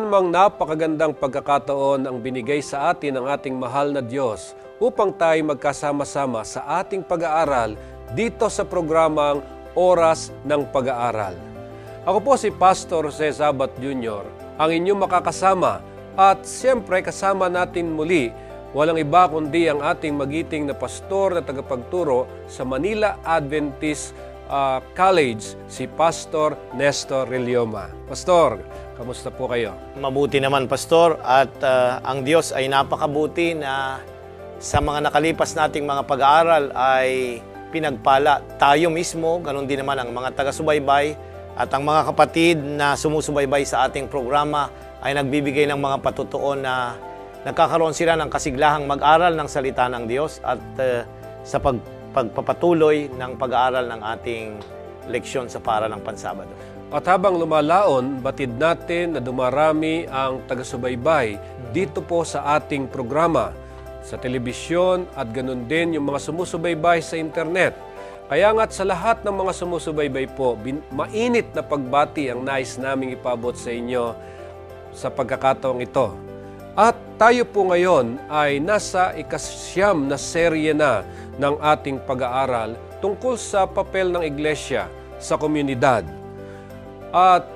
namang napakagandang pagkakataon ang binigay sa atin ng ating mahal na Diyos upang tayo magkasama-sama sa ating pag-aaral dito sa programang Oras ng Pag-aaral. Ako po si Pastor Jose Zabat Jr., ang inyong makakasama at siyempre kasama natin muli, walang iba kundi ang ating magiting na pastor na tagapagturo sa Manila Adventist College, si Pastor Nestor Relioma. Pastor, kamusta po kayo? Mabuti naman, Pastor, at ang Diyos ay napakabuti na sa mga nakalipas nating mga pag-aaral ay pinagpala tayo mismo, ganun din naman ang mga taga-subaybay at ang mga kapatid na sumusubaybay sa ating programa ay nagbibigay ng mga patutuon na nagkakaroon sila ng kasiglahang mag-aral ng salita ng Diyos at sa pagpapatuloy ng pag-aaral ng ating leksyon sa paral ng Pansabado. At habang lumalaon, batid natin na dumarami ang taga-subaybay dito po sa ating programa, sa telebisyon at ganun din yung mga sumusubaybay sa internet. Kaya nga't sa lahat ng mga sumusubaybay po, mainit na pagbati ang nais naming ipabot sa inyo sa pagkakataong ito. At tayo po ngayon ay nasa ikasyam na serye na ng ating pag-aaral tungkol sa papel ng iglesia sa komunidad. At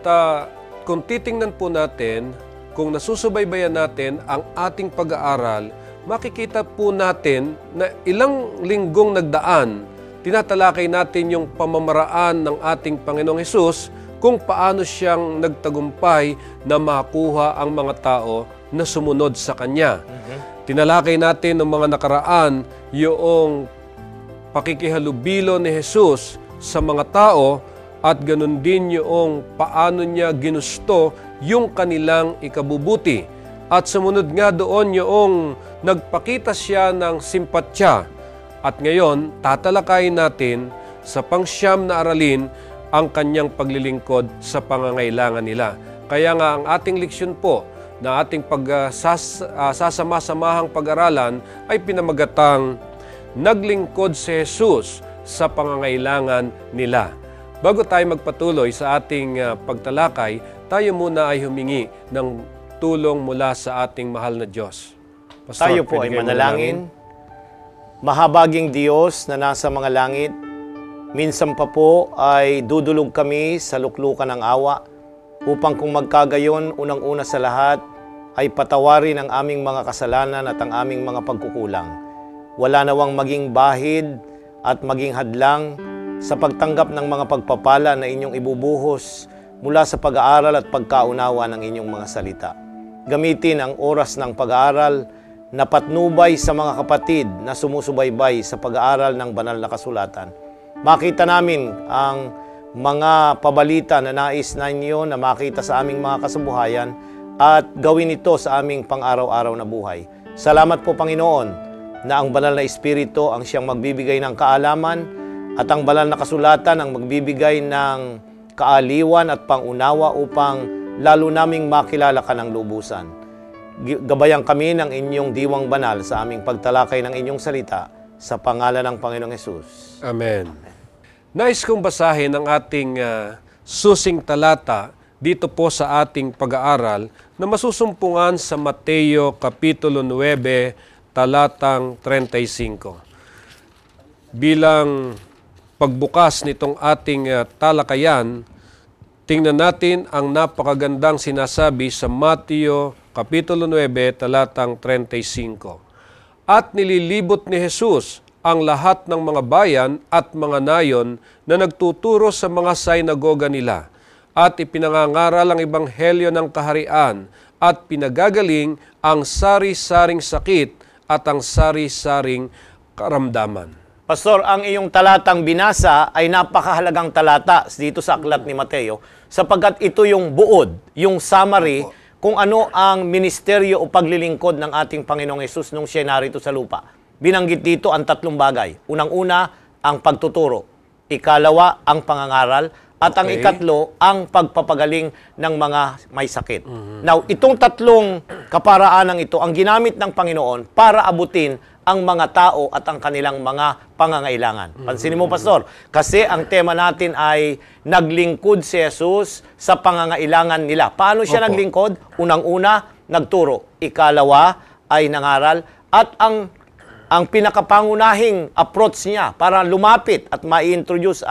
kung titingnan po natin, kung nasusubaybayan natin ang ating pag-aaral, makikita po natin na ilang linggong nagdaan, tinatalakay natin yung pamamaraan ng ating Panginoong Hesus kung paano siyang nagtagumpay na makuha ang mga tao na sumunod sa Kanya. Tinalakay natin ng mga nakaraan yung pakikihalubilo ni Jesus sa mga tao at ganun din yung paano niya ginusto yung kanilang ikabubuti. At sumunod nga doon yung nagpakita siya ng simpatya. At ngayon, tatalakayin natin sa pangsyam na aralin ang kanyang paglilingkod sa pangangailangan nila. Kaya nga ang ating leksyon po na ating sasama-samahang pag-aralan ay pinamagatang naglingkod si Jesus sa pangangailangan nila. Bago tayo magpatuloy sa ating pagtalakay, tayo muna ay humingi ng tulong mula sa ating mahal na Diyos. Pastor, tayo po ay manalangin. Mahabaging Diyos na nasa mga langit, minsan pa po ay dudulog kami sa luklukan ng awa upang kung magkagayon, unang-una sa lahat, ay patawarin ang aming mga kasalanan at ang aming mga pagkukulang. Wala nawang maging bahid at maging hadlang sa pagtanggap ng mga pagpapala na inyong ibubuhos mula sa pag-aaral at pagkaunawa ng inyong mga salita. Gamitin ang oras ng pag-aaral na patnubay sa mga kapatid na sumusubaybay sa pag-aaral ng banal na kasulatan. Makita namin ang mga pabalita na nais na inyo na makita sa aming mga kasabuhayan at gawin ito sa aming pang-araw-araw na buhay. Salamat po, Panginoon, na ang banal na Espiritu ang siyang magbibigay ng kaalaman at ang banal na kasulatan ang magbibigay ng kaaliwan at pangunawa upang lalo naming makilala ka ng lubusan. Gabayan kami ng inyong diwang banal sa aming pagtalakay ng inyong salita sa pangalan ng Panginoong Hesus. Amen. Nais kong basahin ang ating susing talata dito po sa ating pag-aaral na masusumpungan sa Mateo Kapitulo 9, talatang 35. Bilang pagbukas nitong ating talakayan, tingnan natin ang napakagandang sinasabi sa Mateo Kapitulo 9, talatang 35. At nililibot ni Jesus ang lahat ng mga bayan at mga nayon na nagtuturo sa mga sinagoga nila at ipinangangaral ang ebanghelyo ng kaharian at pinagagaling ang sari-saring sakit at ang sari-saring karamdaman. Pastor, ang iyong talatang binasa ay napakahalagang talata dito sa aklat ni Mateo sapagkat ito yung buod, yung summary kung ano ang ministeryo o paglilingkod ng ating Panginoong Hesus nung siya narito sa lupa. Binanggit dito ang tatlong bagay. Unang-una, ang pagtuturo. Ikalawa, ang pangangaral. At ang ikatlo, ang pagpapagaling ng mga may sakit. Now, itong tatlong kaparaanang ito, ang ginamit ng Panginoon para abutin ang mga tao at ang kanilang mga pangangailangan. Pansinin mo, Pastor, kasi ang tema natin ay naglingkod si Jesus sa pangangailangan nila. Paano siya Opo. naglingkod? Unang-una, nagturo. Ikalawa ay nangaral. At ang pinakapangunahing approach niya para lumapit at ma-introduce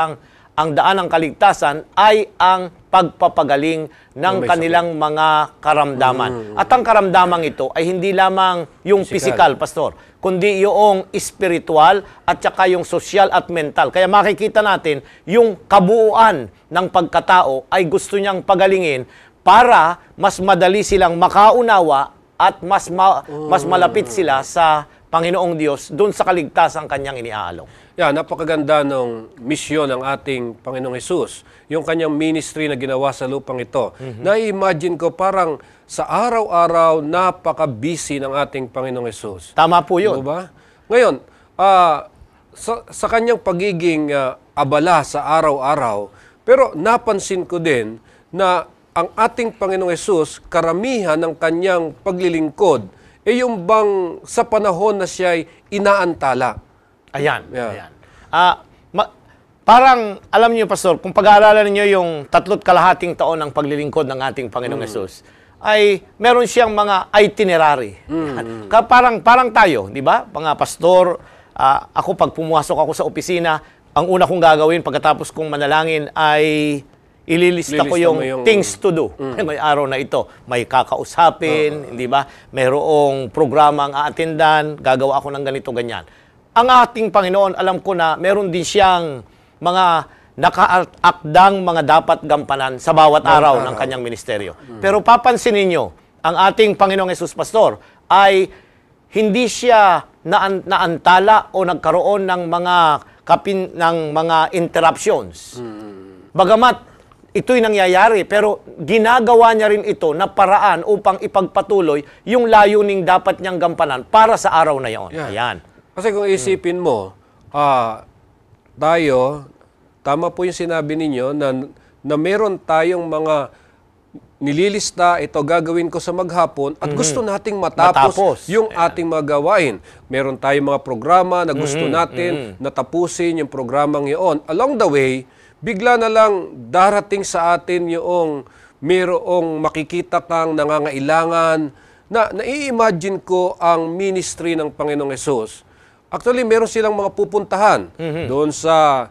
ang daan ng kaligtasan ay ang pagpapagaling ng may kanilang mga karamdaman. At ang karamdamang ito ay hindi lamang yung physical, Pastor, kundi yung spiritual at saka yung social at mental. Kaya makikita natin yung kabuuan ng pagkatao ay gusto niyang pagalingin para mas madali silang makaunawa at mas malapit sila sa Panginoong Diyos doon sa kaligtasang kanyang iniaalok. Yan, napakaganda ng misyon ng ating Panginoong Hesus. Yung kanyang ministry na ginawa sa lupang ito. Na-imagine ko parang sa araw-araw napaka-busy ng ating Panginoong Hesus. Tama po yun. Diba? Ngayon, sa kanyang pagiging abala sa araw-araw, pero napansin ko din na ang ating Panginoong Hesus, karamihan ng kanyang paglilingkod, yung bang sa panahon na siya'y inaantala. Ayan. Yeah. Ayan. Parang, alam niyo, Pastor, kung pag-aaralan niyo yung 3.5 taon ng paglilingkod ng ating Panginoong Hesus, ay meron siyang mga itinerary. Parang tayo, di ba? Mga pastor, ako pag pumasok ako sa opisina, ang una kong gagawin pagkatapos kong manalangin ay ililista ko yung things to do. May araw na ito, may kakausapin, di ba? Mayroong programang aatendan, gagawa ako ng ganito, ganyan. Ang ating Panginoon, alam ko na meron din siyang mga nakaakdang mga dapat gampanan sa bawat araw ng kanyang ministeryo. Pero papansinin nyo, ang ating Panginoong Hesus, Pastor, ay hindi siya naantala o nagkaroon ng mga interruptions. Bagamat ito'y nangyayari, pero ginagawa niya rin ito na paraan upang ipagpatuloy yung layuning dapat niyang gampanan para sa araw na iyon. Yeah. Ayan. Kasi kung isipin mo, tayo, tama po yung sinabi ninyo na meron tayong mga nililista, ito gagawin ko sa maghapon at gusto nating matapos yung ating mga gawain. Meron tayong mga programa na gusto natin natapusin yung programang iyon. Along the way, bigla na lang darating sa atin yung mayroong makikita kang nangangailangan na nai-imagine ko ang ministry ng Panginoong Hesus. Actually, meron silang mga pupuntahan doon sa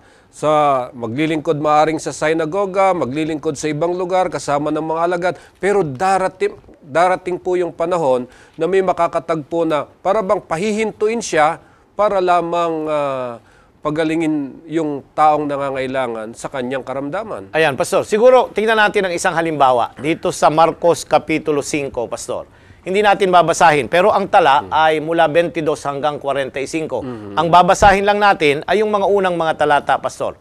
maglilingkod maaring sa sinagoga, maglilingkod sa ibang lugar kasama ng mga alagad, pero darating po yung panahon na may makakatagpo na para bang pahihintuin siya para lamang pagalingin yung taong nangangailangan sa kanyang karamdaman. Ayan, Pastor. Siguro, tingnan natin ang isang halimbawa dito sa Marcos Kapitulo 5, Pastor. Hindi natin babasahin, pero ang tala ay mula 22 hanggang 45. Ang babasahin lang natin ay yung mga unang mga talata, Pastor.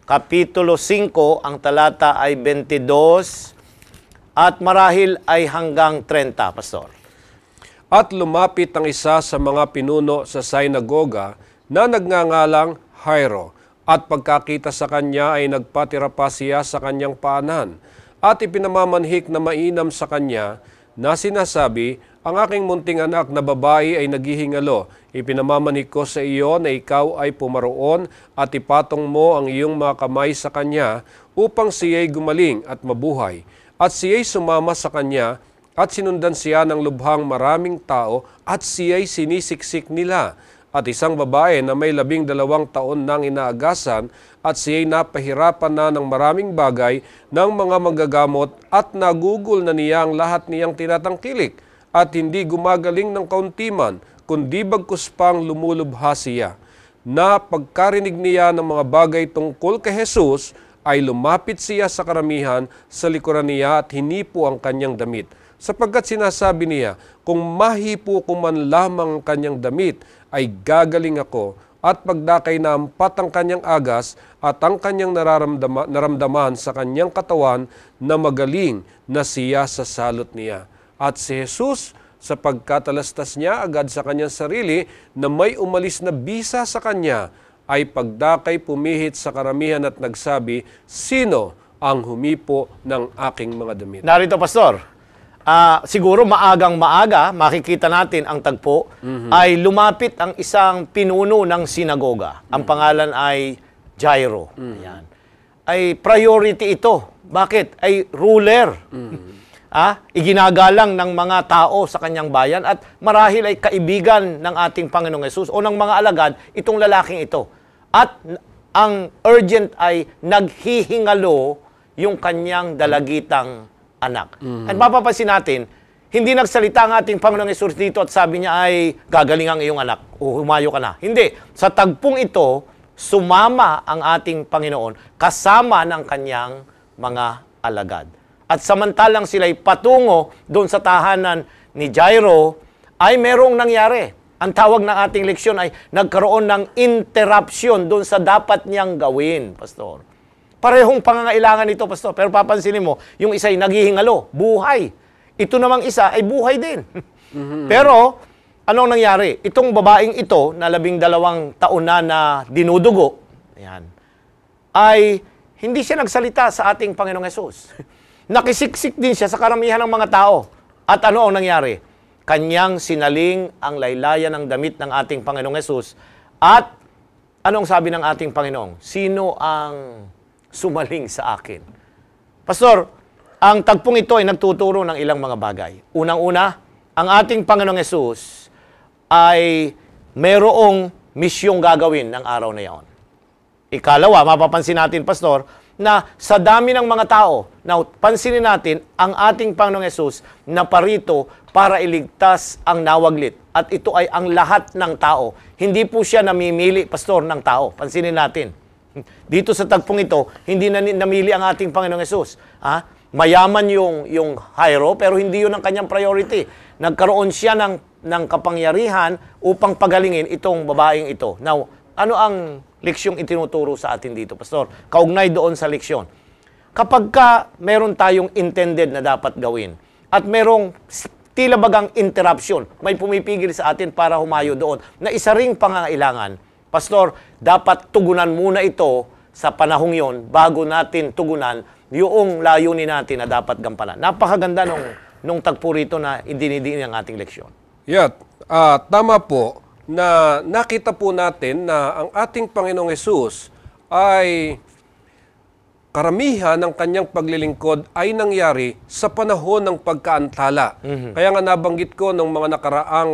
Kapitulo 5, ang talata ay 22 at marahil ay hanggang 30, Pastor. At lumapit ang isa sa mga pinuno sa sinagoga na nagngangalang Jairo, at pagkakita sa kanya ay nagpatira pa siya sa kanyang paanan, at ipinamamanhik na mainam sa kanya na sinasabi, ang aking munting anak na babae ay naghihingalo. Ipinamamanhik ko sa iyo na ikaw ay pumaroon at ipatong mo ang iyong mga kamay sa kanya upang siya'y gumaling at mabuhay. At siya'y sumama sa kanya at sinundan siya ng lubhang maraming tao at siya'y sinisiksik nila. At isang babae na may 12 taon nang inaagasan at siya'y napahirapan na ng maraming bagay ng mga manggagamot at nagugol na niya ang lahat niyang tinatangkilik at hindi gumagaling ng kauntiman, kundi bagkus pang lumulubha siya. Na pagkarinig niya ng mga bagay tungkol kay Jesus, ay lumapit siya sa karamihan sa likuran niya at hinipo ang kanyang damit. Sapagkat sinasabi niya, kung mahipo ko man lamang ang kanyang damit, ay gagaling ako, at pagdakay na ampat ang kanyang agas at ang kanyang naramdaman sa kanyang katawan na magaling na siya sa salot niya. At si Jesus, sa pagkatalastas niya agad sa kanyang sarili na may umalis na bisa sa kanya, ay pagdakay pumihit sa karamihan at nagsabi, sino ang humipo ng aking mga damit? Narito, Pastor. siguro maagang maaga, makikita natin ang tagpo, ay lumapit ang isang pinuno ng sinagoga. Ang pangalan ay Jairo. Ayan. Ay priority ito. Bakit? Ay ruler. Iginagalang ng mga tao sa kanyang bayan at marahil ay kaibigan ng ating Panginoong Hesus o ng mga alagad itong lalaking ito. At ang urgent ay naghihingalo yung kanyang dalagitang anak. At mapapansin natin, hindi nagsalita ang ating Panginoong Hesus dito at sabi niya ay gagaling ang iyong anak o humayo ka na. Hindi. Sa tagpong ito, sumama ang ating Panginoon kasama ng kanyang mga alagad. At samantalang sila'y patungo doon sa tahanan ni Jairo, ay merong nangyari. Ang tawag ng ating leksyon ay nagkaroon ng interruption doon sa dapat niyang gawin, Pastor. Parehong pangangailangan ito, Pastor. Pero papansinin mo, yung isa ay naghihingalo, buhay. Ito namang isa ay buhay din. Pero, anong nangyari? Itong babaeng ito, na 12 taon na dinudugo, ayan, ay hindi siya nagsalita sa ating Panginoong Hesus. Nakisiksik din siya sa karamihan ng mga tao. At ano ang nangyari? Kanyang sinaling ang laylayan ng damit ng ating Panginoong Hesus. At anong sabi ng ating Panginoong? Sino ang sumaling sa akin? Pastor, ang tagpong ito ay nagtuturo ng ilang mga bagay. Unang-una, ang ating Panginoong Hesus ay merong misyong gagawin ng araw na iyon. Ikalawa, mapapansin natin, Pastor, na sa dami ng mga tao, now, pansinin natin, ang ating Panginoong Hesus na parito para iligtas ang nawaglit. At ito ay ang lahat ng tao. Hindi po siya namimili, Pastor, ng tao. Pansinin natin. Dito sa tagpong ito, hindi na namili ang ating Panginoong Hesus. Mayaman yung Jairo, pero hindi yun ang kanyang priority. Nagkaroon siya ng kapangyarihan upang pagalingin itong babaeng ito. Now, ano ang leksyong itinuturo sa atin dito, Pastor? Kaugnay doon sa leksyon. Kapag meron tayong intended na dapat gawin at merong tila bagang interruption, may pumipigil sa atin para humayo doon na isa ring pangangailangan, Pastor, dapat tugunan muna ito sa panahong yon bago natin tugunan yung layunin natin na dapat gampanan. Napakaganda nung tagpo rito na idinidiin ang ating leksyon. Yeah, tama po na nakita po natin na ang ating Panginoong Hesus ay karamihan ng kanyang paglilingkod ay nangyari sa panahon ng pagkaantala. Kaya nga nabanggit ko ng mga nakaraang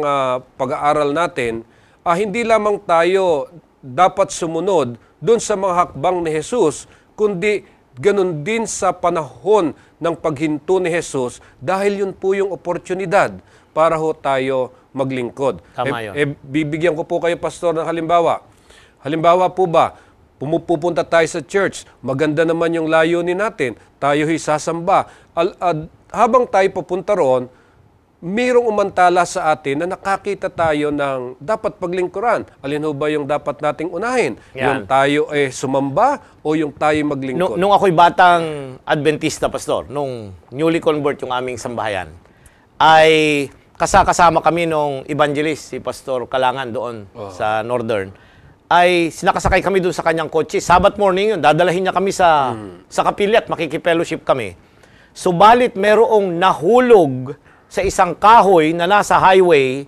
pag-aaral natin, hindi lamang tayo dapat sumunod doon sa mga hakbang ni Hesus, kundi ganun din sa panahon ng paghinto ni Hesus dahil yun po yung oportunidad para ho tayo maglingkod. Tama yun. Bibigyan ko po kayo, Pastor, ng halimbawa. Halimbawa po ba, pumupunta tayo sa church, maganda naman yung layunin natin, tayo'y sasamba. Habang tayo papunta roon, mayroong umantala sa atin na nakakita tayo ng dapat paglingkuran. Alin ho ba yung dapat nating unahin? Yan. Yung tayo sumamba o yung tayo maglingkod? Nung ako'y batang Adventista, Pastor, nung newly convert yung aming sambahayan, ay kasama kami nung evangelist, si Pastor Kalangan doon sa Northern, ay sinakasakay kami doon sa kanyang kotse. Sabbath morning yun, dadalahin niya kami sa kapilya at makikipellowship kami. Subalit merong nahulog sa isang kahoy na nasa highway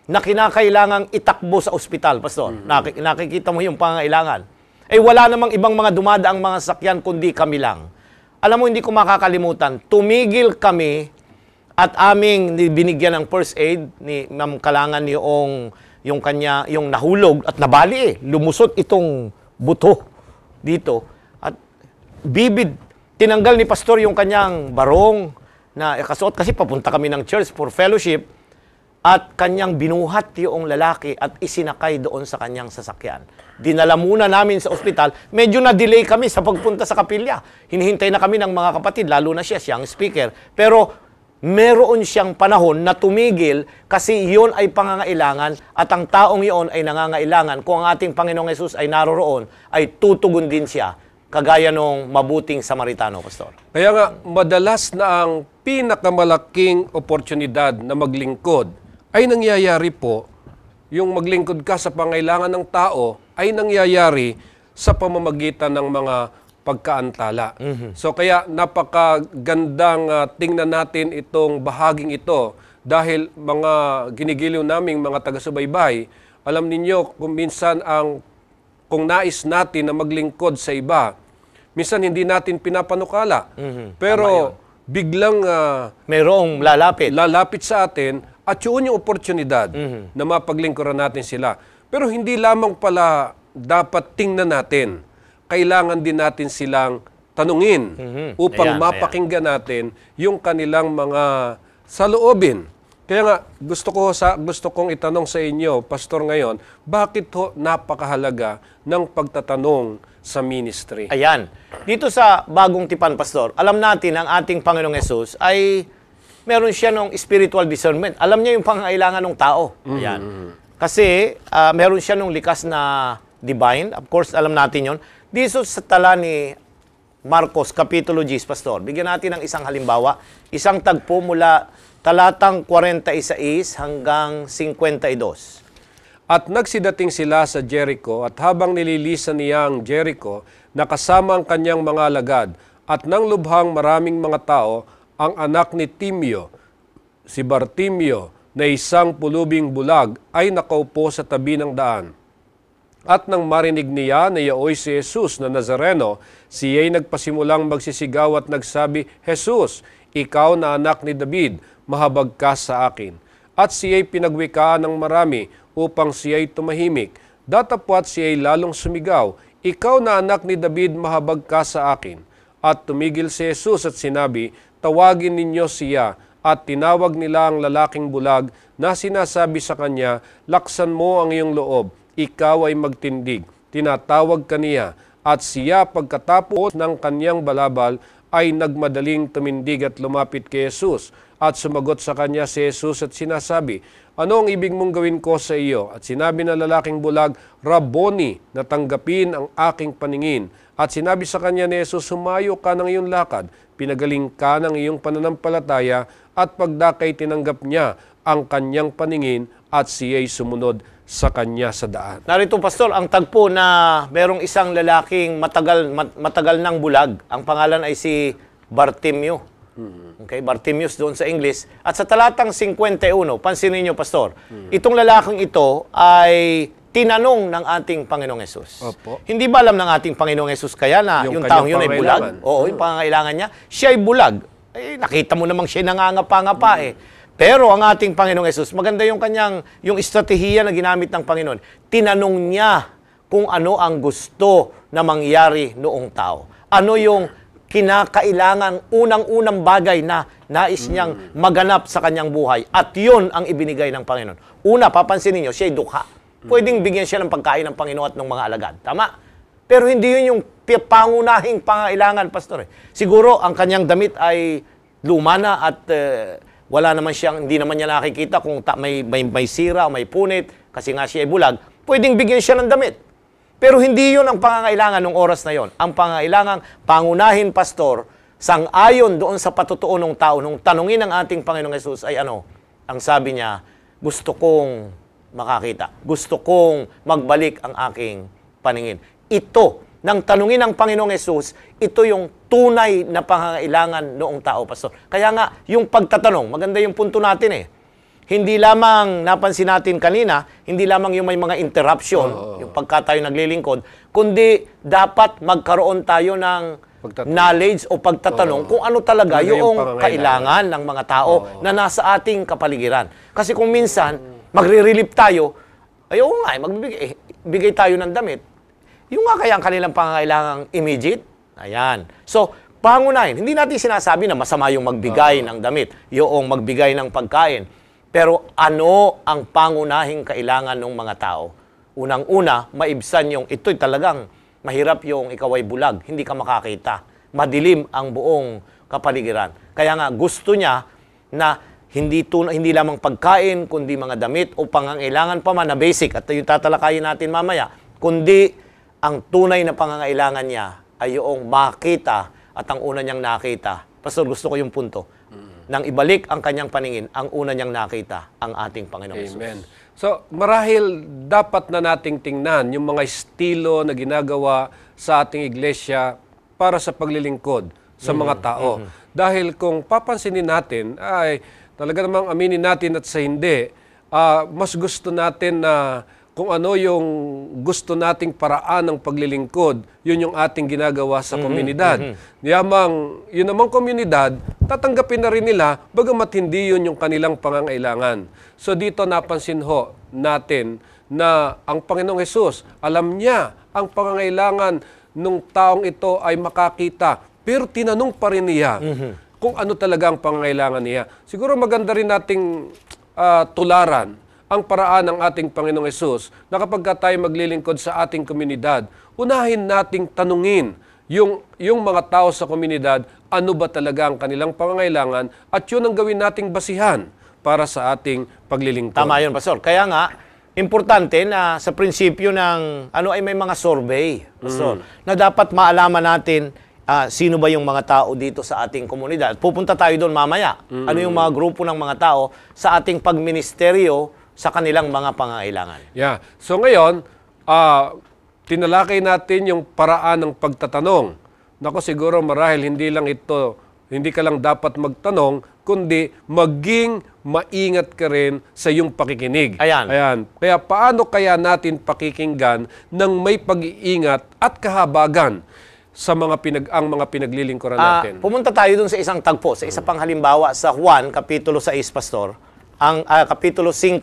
na kinakailangang itakbo sa ospital, Pastor. Nakikita mo yung pangangailangan. Wala namang ibang mga dumadaang mga sakyan kundi kami lang. Alam mo, hindi ko makakalimutan, tumigil kami at aming binigyan ng first aid ni Ma'am Kalangan yung nahulog at nabali lumusot itong buto dito. At tinanggal ni Pastor yung kanyang barong na kasuot kasi papunta kami ng church for fellowship at kanyang binuhat yung lalaki at isinakay doon sa kanyang sasakyan. Dinala muna namin sa ospital. Medyo na-delay kami sa pagpunta sa kapilya. Hinihintay na kami ng mga kapatid, lalo na siyang speaker. Pero meron siyang panahon na tumigil kasi iyon ay pangangailangan at ang taong iyon ay nangangailangan. Kung ang ating Panginoong Hesus ay naroroon, ay tutugon din siya. Kagaya nung mabuting Samaritano, Pastor. Kaya nga, madalas na ang pinakamalaking oportunidad na maglingkod ay nangyayari po, yung maglingkod ka sa pangailangan ng tao ay nangyayari sa pamamagitan ng mga pagkaantala. So kaya napakagandang tingnan natin itong bahaging ito dahil mga ginigiliw naming mga taga-subaybay, alam ninyo kung minsan kung nais natin na maglingkod sa iba, minsan hindi natin pinapanukala. Pero biglang Mayroong lalapit sa atin at yun yung oportunidad na mapaglingkuran natin sila. Pero hindi lamang pala dapat tingnan natin. Kailangan din natin silang tanungin upang mapakinggan natin yung kanilang mga saloobin. Kaya nga, gusto kong itanong sa inyo, Pastor, ngayon, bakit ho napakahalaga ng pagtatanong sa ministry? Ayan. Dito sa Bagong Tipan, Pastor, alam natin ang ating Panginoong Hesus ay meron siya ng spiritual discernment. Alam niya yung pangangailangan ng tao. Ayan. Kasi meron siya ng likas na divine. Of course, alam natin yon. Dito sa tala ni Marcos, Kapitulo 10, Pastor, bigyan natin ng isang halimbawa. Isang tagpo mula talatang 46 hanggang 52. At nagsidating sila sa Jericho, at habang nililisan niya ang Jericho, nakasama ang kanyang mga alagad, at nang lubhang maraming mga tao, ang anak ni Timeo, si Bartimeo, na isang pulubing bulag, ay nakaupo sa tabi ng daan. At nang marinig niya na yaoy si Jesus na Nazareno, siya'y nagpasimulang magsisigaw at nagsabi, Jesus, ikaw na anak ni David, mahabag ka sa akin. At siya'y pinagwikaan ng marami upang siya'y tumahimik. Datapwat siya'y lalong sumigaw, ikaw na anak ni David, mahabag ka sa akin. At tumigil si Jesus at sinabi, tawagin ninyo siya. At tinawag nila ang lalaking bulag na sinasabi sa kanya, laksan mo ang iyong loob, ikaw ay magtindig. Tinatawag kaniya at siya pagkatapos ng kanyang balabal ay nagmadaling tumindig at lumapit kay Jesus. At sumagot sa kanya si Jesus at sinasabi, ano ang ibig mong gawin ko sa iyo? At sinabi ng lalaking bulag, Rabboni, natanggapin ang aking paningin. At sinabi sa kanya ni Jesus, humayo ka ng iyong lakad, pinagaling ka ng iyong pananampalataya, at pagdakay tinanggap niya ang kanyang paningin at siya'y sumunod sa kanya sa daan. Narito, Pastor, ang tagpo na merong isang lalaking matagal ng bulag. Ang pangalan ay si Bartimeo. Okay, Bartimeus doon sa English. At sa talatang 51, pansinin niyo, Pastor, itong lalaking ito ay tinanong ng ating Panginoong Hesus. Opo. Hindi ba alam ng ating Panginoong Hesus kaya na yung taong yun ay bulag? Oo, yung pangangailangan niya. Siya ay bulag. Eh, nakita mo namang siya nangangapa-ngapa eh. Pero ang ating Panginoong Hesus, maganda yung yung estratehiya na ginamit ng Panginoon. Tinanong niya kung ano ang gusto na mangyari noong tao. Ano yung kinakailangan, unang-unang bagay na nais niyang maganap sa kanyang buhay. At yun ang ibinigay ng Panginoon. Una, papansinin niyo, siya ay dukha. Pwedeng bigyan siya ng pagkain ng Panginoon at ng mga alagad. Tama? Pero hindi yun yung pangunahing pangailangan, Pastor. Siguro, ang kanyang damit ay luma na at wala naman siyang, hindi naman niya nakikita kung may sira o may punit kasi nga siya ay bulag. Pwedeng bigyan siya ng damit. Pero hindi yun ang pangangailangan ng oras na yon. Ang pangangailangan, pangunahin, Pastor, sang-ayon doon sa patutuo ng tao, nung tanungin ng ating Panginoong Hesus ay ano? Ang sabi niya, gusto kong makakita. Gusto kong magbalik ang aking paningin. Ito, nang tanungin ng Panginoong Hesus, ito yung tunay na pangangailangan noong tao, Pastor. Kaya nga, yung pagtatanong, maganda yung punto natin eh. Hindi lamang, napansin natin kanina, hindi lamang yung may mga interruption, yung pagka tayo naglilingkod, kundi dapat magkaroon tayo ng knowledge o pagtatanong kung ano talaga yung kailangan ng mga tao na nasa ating kapaligiran. Kasi kung minsan, magre-relieve tayo, ayaw nga, magbigay tayo ng damit. Yung nga kaya ang kanilang pangangailangang immediate, ayan. So, pangunahin, hindi natin sinasabi na masama yung magbigay ng damit, yung magbigay ng pagkain. Pero ano ang pangunahing kailangan ng mga tao? Unang-una, maibsan yung ito'y talagang mahirap yung ikaw ay bulag, hindi ka makakita. Madilim ang buong kapaligiran. Kaya nga gusto niya na hindi lamang pagkain, kundi mga damit o pangangailangan pa man na basic, at yung tatalakayin natin mamaya, kundi ang tunay na pangangailangan niya ay yung makita at ang una niyang nakita. Pastor, gusto ko yung punto. Nang ibalik ang kanyang paningin, ang una niyang nakita, ang ating Panginoong Hesus. Amen. So, marahil dapat na nating tingnan yung mga estilo na ginagawa sa ating iglesia para sa paglilingkod sa mga tao. Dahil kung papansinin natin, ay talaga namang aminin natin at sa hindi, mas gusto natin na kung ano yung gusto nating paraan ng paglilingkod, yun yung ating ginagawa sa komunidad. Yun namang komunidad, tatanggapin na rin nila, bagamat hindi yun yung kanilang pangangailangan. So dito napansin ho natin na ang Panginoong Hesus, alam niya ang pangangailangan ng taong ito ay makakita, pero tinanong pa rin niya kung ano talaga ang pangangailangan niya. Siguro maganda rin nating tularan ang paraan ng ating Panginoong Hesus na kapag tayo maglilingkod sa ating komunidad, unahin nating tanungin yung mga tao sa komunidad, ano ba talaga ang kanilang pangangailangan at yun ang gawin nating basihan para sa ating paglilingkod. Tama yun, Pastor. Kaya nga, importante na sa prinsipyo ng ay may mga survey, Pastor, na dapat maalaman natin sino ba yung mga tao dito sa ating komunidad. Pupunta tayo doon mamaya. Ano yung mga grupo ng mga tao sa ating pagministeryo sa kanilang mga pangangailangan. Yeah. So ngayon, tinalakay natin yung paraan ng pagtatanong. Nako, siguro marahil hindi ka lang dapat magtanong, kundi maging maingat ka rin sa iyong pakikinig. Ayan. Kaya paano kaya natin pakikinggan ng may pag-iingat at kahabagan sa mga pinaglilingkuran natin? Pumunta tayo dun sa isang tagpo, sa isa pang halimbawa sa Juan, Kapitulo 6, Pastor. Ang Kapitulo 5,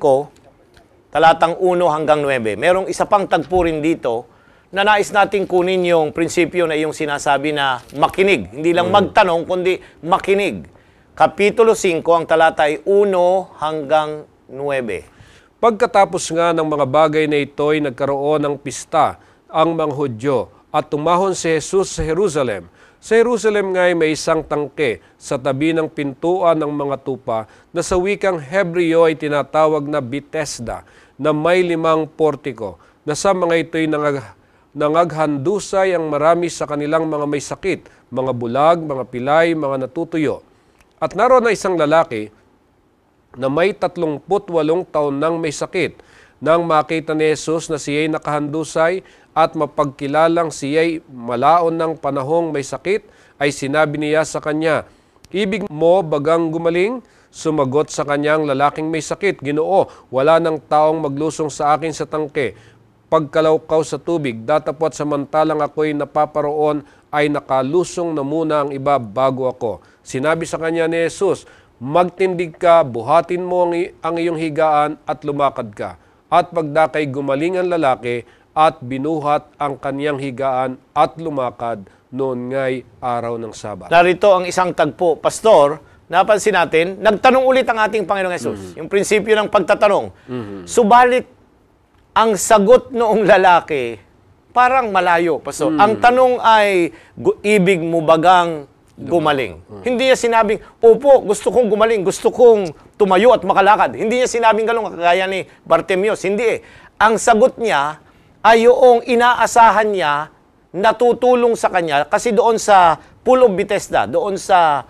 talatang 1 hanggang 9. Merong isa pang tagpo rin dito na nais nating kunin yung prinsipyo na yung sinasabi na makinig. Hindi lang magtanong, kundi makinig. Kapitulo 5, ang talata ay 1 hanggang 9. Pagkatapos nga ng mga bagay na ito'y nagkaroon ng pista ang mga Hudyo at tumahon si Jesus sa Jerusalem. Sa Jerusalem nga'y may isang tangke sa tabi ng pintuan ng mga tupa na sa wikang Hebreo ay tinatawag na Bethesda na may 5 portiko na sa mga ito'y nangaghandusay ang marami sa kanilang mga may sakit, mga bulag, mga pilay, mga natutuyo. At naroon na isang lalaki na may 38 taon nang may sakit. Nang makita ni Jesus na siya'y nakahandusay at mapagkilalang siya'y malaon ng panahong may sakit, ay sinabi niya sa kanya, "Ibig mo bagang gumaling?" Sumagot sa kanyang lalaking may sakit, "Ginoo, wala nang taong maglusong sa akin sa tangke. Pagkalawkaw sa tubig, datapwat samantalang ako'y napaparoon, ay nakalusong na muna ang iba bago ako." Sinabi sa kanya ni Jesus, "Magtindig ka, buhatin mo ang iyong higaan at lumakad ka." At pagdakay gumaling ang lalaki at binuhat ang kaniyang higaan at lumakad, noon nga'y araw ng Sabat. Narito ang isang tagpo. Pastor, napansin natin, nagtanong ulit ang ating Panginoong Hesus. Yung prinsipyo ng pagtatanong. Subalit, ang sagot noong lalaki, parang malayo, Pastor. Ang tanong ay, ibig mo bagang gumaling? Hindi niya sinabing, opo, gusto kong gumaling, gusto kong tumayo at makalakad. Hindi niya sinabing gano'n, kagaya ni Bartimeus. Hindi eh. Ang sagot niya ay yung inaasahan niya na tutulong sa kanya kasi doon sa Pool of Bethesda, doon sa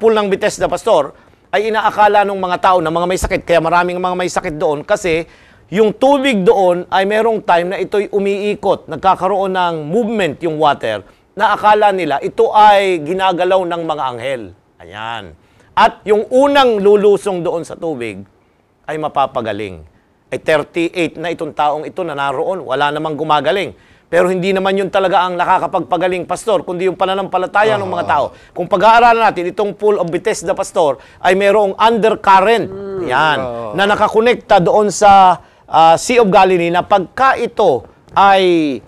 pool ng Bethesda, Pastor, ay inaakala ng mga tao na mga may sakit. Kaya maraming mga may sakit doon kasi yung tubig doon ay merong time na ito'y umiikot, nagkakaroon ng movement yung water, na akala nila ito ay ginagalaw ng mga anghel. Ayan. At yung unang lulusong doon sa tubig ay mapapagaling. Ay 38 na itong taong ito na naroon, wala namang gumagaling. Pero hindi naman yun talaga ang nakakapagpagaling, Pastor, kundi yung pananampalataya ng mga tao. Kung pag-aaralan natin, itong Pool of Bethesda, Pastor, ay merong undercurrent. Yan. Na nakakonekta doon sa Sea of Galilee na pagka ito ay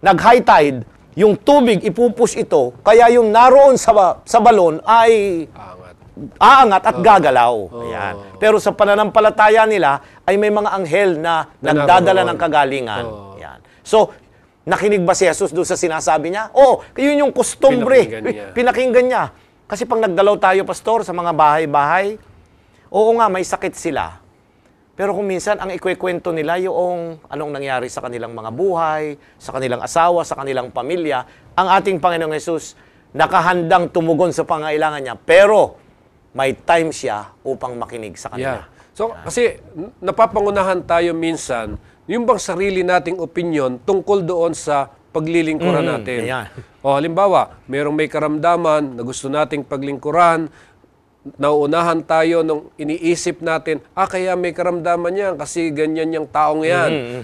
nag-high tide, yung tubig ipupush ito, kaya yung naroon sa balon ay aangat at gagalaw. Ayan. Pero sa pananampalataya nila ay may mga anghel na nagdadala ng kagalingan. Ayan. So, nakinig ba si Jesus doon sa sinasabi niya? Yun yung kustumbre. Pinakinggan niya. Kasi pag nagdalaw tayo, Pastor, sa mga bahay-bahay, oo nga, may sakit sila. Pero kung minsan, ang ikwekwento nila yung anong nangyari sa kanilang mga buhay, sa kanilang asawa, sa kanilang pamilya, ang ating Panginoong Hesus nakahandang tumugon sa pangailangan niya. Pero may time siya upang makinig sa kanila. So, kasi napapangunahan tayo minsan, yung bang sarili nating opinion tungkol doon sa paglilingkuran natin. Ayan. O halimbawa, mayroong may karamdaman na gusto nating paglingkuran, nauunahan tayo nung iniisip natin, kaya may karamdaman yan kasi ganyan yung taong yan.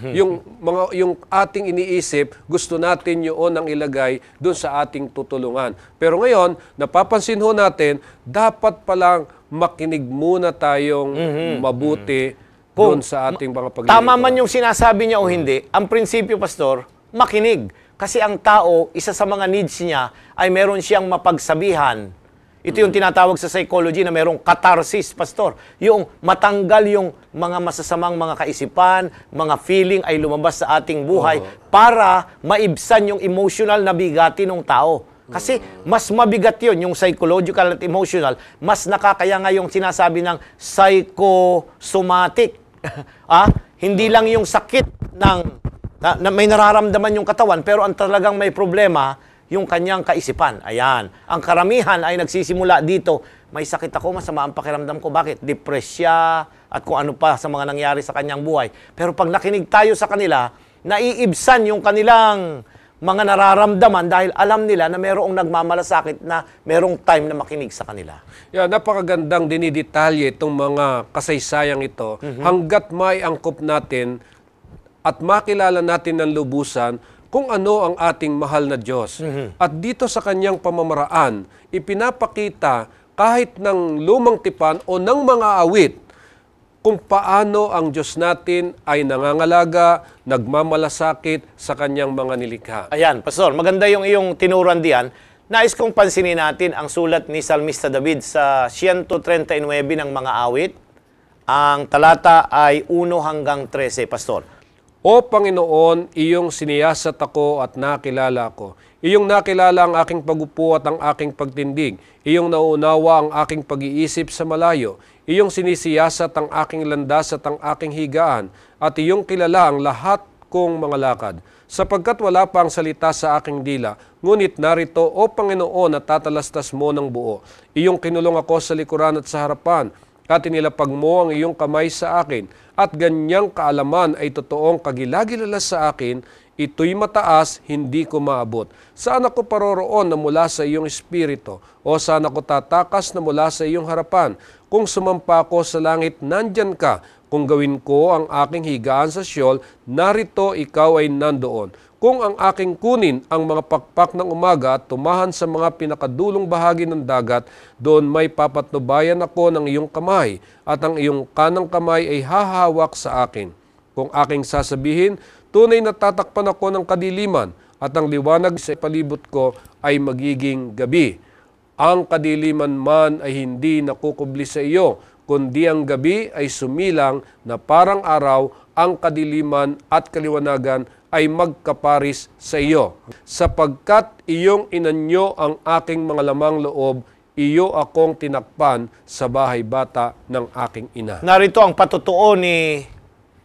Yung ating iniisip, gusto natin yun ang ilagay doon sa ating tutulungan. Pero ngayon, napapansin ho natin, dapat palang makinig muna tayong mabuti doon sa ating mga paglilingkuran. Tama man yung sinasabi niya o hindi, ang prinsipyo, Pastor, makinig. Kasi ang tao, isa sa mga needs niya ay meron siyang mapagsabihan. Ito yung tinatawag sa psychology na merong catharsis, Pastor. Yung matanggal yung mga masasamang mga kaisipan, mga feeling ay lumabas sa ating buhay para maibsan yung emotional na bigatin ng tao. Kasi mas mabigat yun, yung psychological at emotional, mas nakakaya nga yung sinasabi ng psychosomatic. Hindi lang yung sakit ng na may nararamdaman yung katawan, pero ang talagang may problema, yung kanyang kaisipan. Ayan. Ang karamihan ay nagsisimula dito, may sakit ako, masama ang pakiramdam ko. Bakit? Depressed siya at kung ano pa sa mga nangyari sa kanyang buhay. Pero pag nakinig tayo sa kanila, naiibsan yung kanilang mga nararamdaman dahil alam nila na mayroong nagmamalasakit na mayroong time na makinig sa kanila. Yeah, napakagandang dinidetalye itong mga kasaysayang ito hanggat may angkop natin at makilala natin ng lubusan kung ano ang ating mahal na Diyos. At dito sa kanyang pamamaraan, ipinapakita kahit ng lumang tipan o ng mga awit kung paano ang Diyos natin ay nangangalaga, nagmamalasakit sa kanyang mga nilikha. Ayan, Pastor, maganda yung iyong tinuran diyan. Nais kong pansinin natin ang sulat ni Salmista David sa 139 ng mga awit. Ang talata ay 1 hanggang 13, Pastor. O Panginoon, iyong siniyasat ako at nakilala ko. Iyong nakilala ang aking pagupo at ang aking pagtindig. Iyong nauunawa ang aking pag-iisip sa malayo. Iyong sinisiyasat ang aking landas at ang aking higaan. At iyong kilala ang lahat kong mga lakad. Sapagkat wala pa ang salita sa aking dila, ngunit narito, O Panginoon, at tatalastas mo ng buo. Iyong kinulong ako sa likuran at sa harapan, at inilapag mo ang iyong kamay sa akin, at ganyang kaalaman ay totoong kagilagilala sa akin, ito'y mataas, hindi ko maabot. Saan ako paroroon na mula sa iyong espiritu? O saan ako tatakas na mula sa iyong harapan? Kung sumampa ako sa langit, nandyan ka. Kung gawin ko ang aking higaan sa Sheol, narito ikaw ay nandoon. Kung ang aking kunin ang mga pakpak ng umaga at tumahan sa mga pinakadulong bahagi ng dagat, doon may papatnubayan ako ng iyong kamay, at ang iyong kanang kamay ay hahawak sa akin. Kung aking sasabihin, tunay na tatakpan ako ng kadiliman, at ang liwanag sa palibot ko ay magiging gabi. Ang kadiliman man ay hindi nakukubli sa iyo, kundi ang gabi ay sumilang na parang araw, ang kadiliman at kaliwanagan ay magkaparis sa iyo. Sapagkat iyong inanyo ang aking mga lamang loob, iyo akong tinakpan sa bahay bata ng aking ina. Narito ang patutuo ni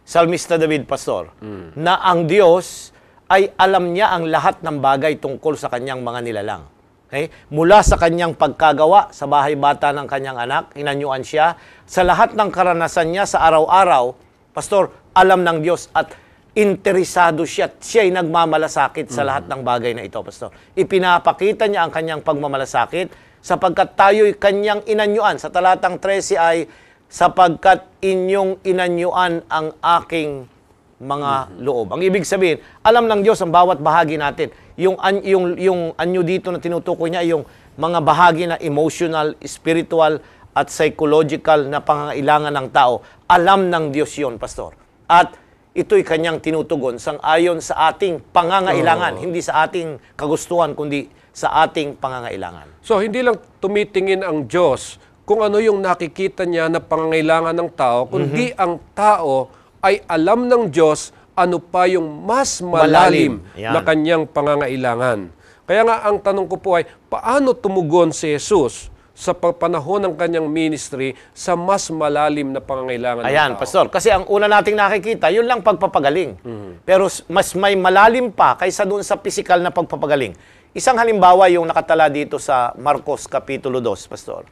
Salmista David, Pastor, na ang Diyos ay alam niya ang lahat ng bagay tungkol sa kanyang mga nilalang. Okay? Mula sa kanyang pagkagawa sa bahay bata ng kanyang anak, inanyuan siya, sa lahat ng karanasan niya sa araw-araw, Pastor, alam ng Diyos at interesado siya at siya'y nagmamalasakit sa lahat ng bagay na ito, Pastor. Ipinapakita niya ang kanyang pagmamalasakit sapagkat tayo'y kanyang inanyuan. Sa talatang 13 ay, sapagkat inyong inanyuan ang aking mga loob. Ang ibig sabihin, alam ng Diyos ang bawat bahagi natin. Yung anyo dito na tinutukoy niya, yung mga bahagi na emotional, spiritual, at psychological na pangangailangan ng tao. Alam ng Diyos yon, Pastor. At ito'y kanyang tinutugon sang-ayon sa ating pangangailangan, hindi sa ating kagustuhan, kundi sa ating pangangailangan. So, hindi lang tumitingin ang Diyos kung ano yung nakikita niya na pangangailangan ng tao, kundi ang tao ay alam ng Diyos ano pa yung mas malalim na kanyang pangangailangan. Kaya nga ang tanong ko po ay, paano tumugon si Jesus sa panahon ng kanyang ministry sa mas malalim na pangangailangan ng tao? Pastor, kasi ang una nating nakikita, yun lang pagpapagaling. Pero mas may malalim pa kaysa doon sa physical na pagpapagaling. Isang halimbawa yung nakatala dito sa Marcos Kapitulo 2, Pastor.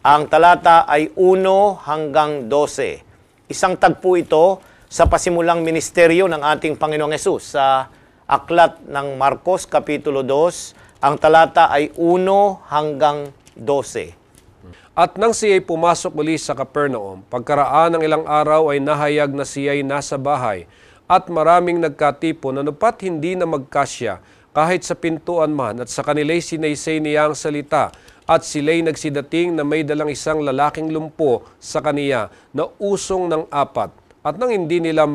Ang talata ay 1 hanggang 12. Isang tagpo ito sa pasimulang ministeryo ng ating Panginoong Hesus sa Aklat ng Marcos, Kapitulo 2, ang talata ay 1 hanggang 12. At nang siya'y pumasok uli sa Capernaum, pagkaraan ng ilang araw ay nahayag na siya'y nasa bahay, at maraming nagkatipon, anupat hindi na magkasya, kahit sa pintuan man, at sa kanila'y sinaysay niya ang salita, at sila'y nagsidating na may dalang isang lalaking lumpo sa kaniya, na usong ng 4. At nang hindi nila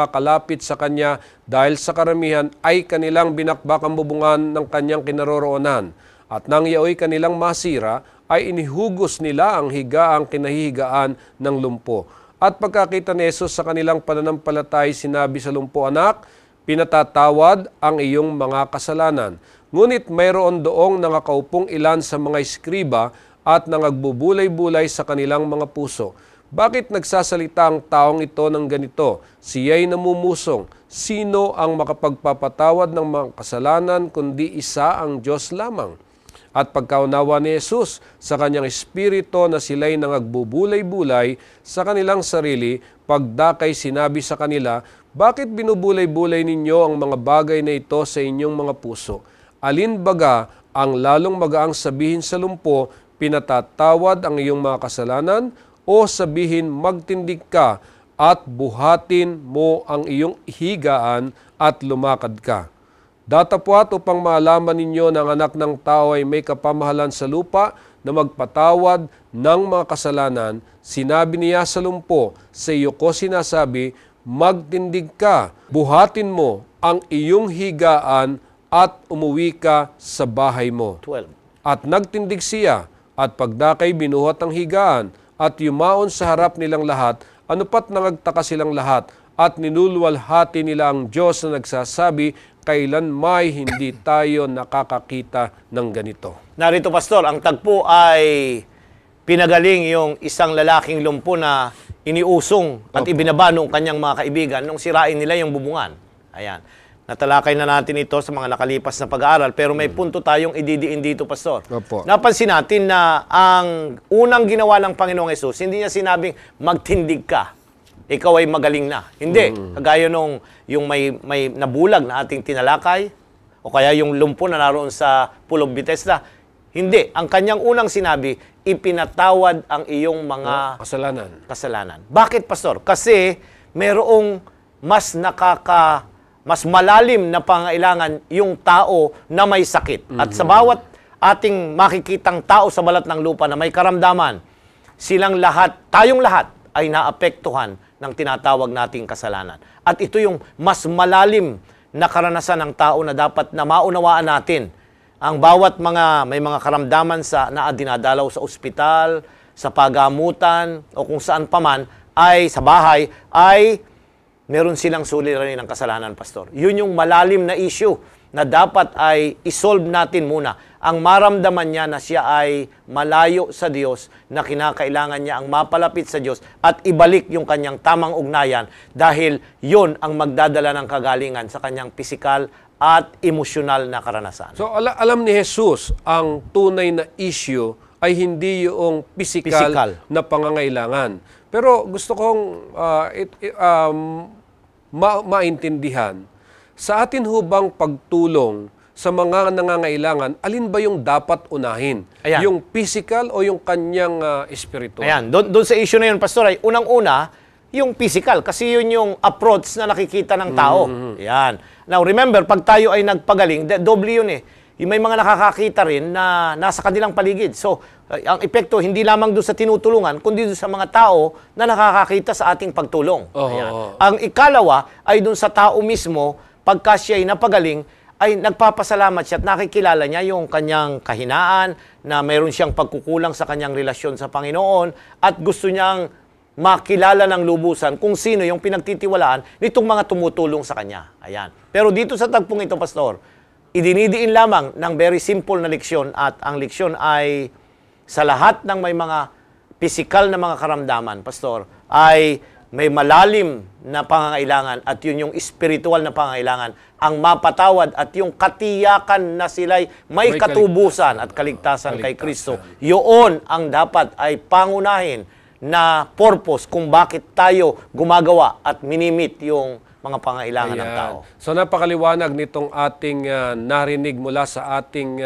kalapit sa kanya, dahil sa karamihan ay kanilang binakbak ang bubungan ng kanyang kinaroroonan. At nang yaoy kanilang masira, ay inihugos nila ang higaang kinahihigaan ng lumpo. At pagkakita ni Jesus sa kanilang pananampalatay, sinabi sa lumpo, "Anak, pinatatawad ang iyong mga kasalanan." Ngunit mayroon doong nakakaupong ilan sa mga eskriba at nangagbubulay-bulay sa kanilang mga puso. Bakit nagsasalita ang taong ito ng ganito? Siya'y namumusong. Sino ang makapagpapatawad ng mga kasalanan kundi isa ang Diyos lamang? At pagkaunawa ni Jesus sa kanyang espiritu na sila'y nangagbubulay-bulay sa kanilang sarili, pagdakay sinabi sa kanila, "Bakit binubulay-bulay ninyo ang mga bagay na ito sa inyong mga puso? Alin baga ang lalong magaang sabihin sa lumpo, pinatatawad ang iyong mga kasalanan, o sabihin magtindig ka at buhatin mo ang iyong higaan at lumakad ka? Datapwat upang maalaman ninyo na ang anak ng tao ay may kapamahalan sa lupa na magpatawad ng mga kasalanan, sinabi niya sa lumpo, sa iyo ko sinasabi, magtindig ka, buhatin mo ang iyong higaan at umuwi ka sa bahay mo." 12. At nagtindig siya, at pagdakay binuhat ang higaan, at yumaon sa harap nilang lahat, anupat nangagtaka silang lahat, at ninulwalhati nila ang Diyos na nagsasabi, "Kailan may hindi tayo nakakakita ng ganito." Narito, Pastor, ang tagpo ay pinagaling yung isang lalaking lumpo na iniusong at ibinaba ng kanyang mga kaibigan nung sirain nila yung bubungan. Ayan. Natalakay na natin ito sa mga nakalipas na pag-aaral, pero may punto tayong ididiin dito, Pastor. Opo. Napansin natin na ang unang ginawa ng Panginoong Hesus, hindi niya sinabing magtindig ka, ikaw ay magaling na. Hindi. Kagaya nung yung may nabulag na ating tinalakay, o kaya yung lumpo na naroon sa Pool of Bethesda. Hindi. Ang kanyang unang sinabi, ipinatawad ang iyong mga kasalanan. Bakit, Pastor? Kasi merong mas malalim na pangailangan yung tao na may sakit. At sa bawat ating makikitang tao sa balat ng lupa na may karamdaman, tayong lahat ay naapektuhan ng tinatawag nating kasalanan. At ito yung mas malalim na karanasan ng tao na dapat na maunawaan natin. Ang bawat may mga karamdaman na dinadalaw sa ospital, sa pagamutan, o kung saan paman, ay sa bahay, ay meron silang suliranin ng kasalanan, Pastor. Yun yung malalim na issue na dapat ay isolve natin muna. Ang maramdaman niya na siya ay malayo sa Diyos, na kinakailangan niya ang mapalapit sa Diyos at ibalik yung kanyang tamang ugnayan, dahil yun ang magdadala ng kagalingan sa kanyang pisikal at emosyonal na karanasan. So alam ni Jesus, ang tunay na issue ay hindi yung pisikal na pangangailangan. Pero gusto kong maintindihan, sa atin hubang pagtulong sa mga nangangailangan, alin ba yung dapat unahin? Ayan. Yung physical o yung kanyang espiritual? Ayan, doon sa issue na yun, Pastor, ay unang-una, yung physical, kasi yun yung approach na nakikita ng tao. Ayan. Now, remember, pag tayo ay nagpagaling, doble yun eh. Yung may mga nakakakita rin na nasa kanilang paligid. So, ang epekto, hindi lamang doon sa tinutulungan, kundi doon sa mga tao na nakakakita sa ating pagtulong. Ang ikalawa ay doon sa tao mismo, pagka siya ay napagaling, ay nagpapasalamat siya at nakikilala niya yung kanyang kahinaan, na mayroon siyang pagkukulang sa kanyang relasyon sa Panginoon, at gusto niyang makilala ng lubusan kung sino yung pinagtitiwalaan nitong mga tumutulong sa kanya. Ayan. Pero dito sa tagpong ito, Pastor, idinidiin lamang ng very simple na leksyon, at ang leksyon ay sa lahat ng may mga pisikal na mga karamdaman, Pastor, ay may malalim na pangangailangan, at yun yung spiritual na pangangailangan, ang mapatawad at yung katiyakan na sila'y may katubusan at kaligtasan kay Kristo. Yun ang dapat ay pangunahin na purpose kung bakit tayo gumagawa at minimit yung mga pangailangan ng tao. So napakaliwanag nitong ating narinig mula sa ating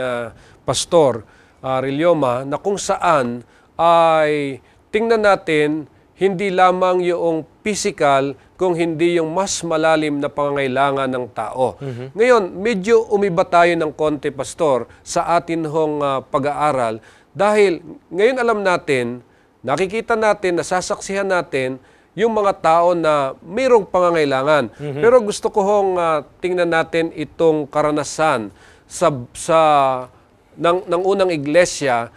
pastor, Rillioma, na kung saan ay tingnan natin hindi lamang yung physical, kung hindi yung mas malalim na pangangailangan ng tao. Ngayon, medyo umiba tayo ng konti, pastor, sa atin hong pag-aaral dahil ngayon alam natin, nakikita natin, nasasaksihan natin yung mga tao na mayroong pangangailangan. Pero gusto ko hong tingnan natin itong karanasan ng unang iglesia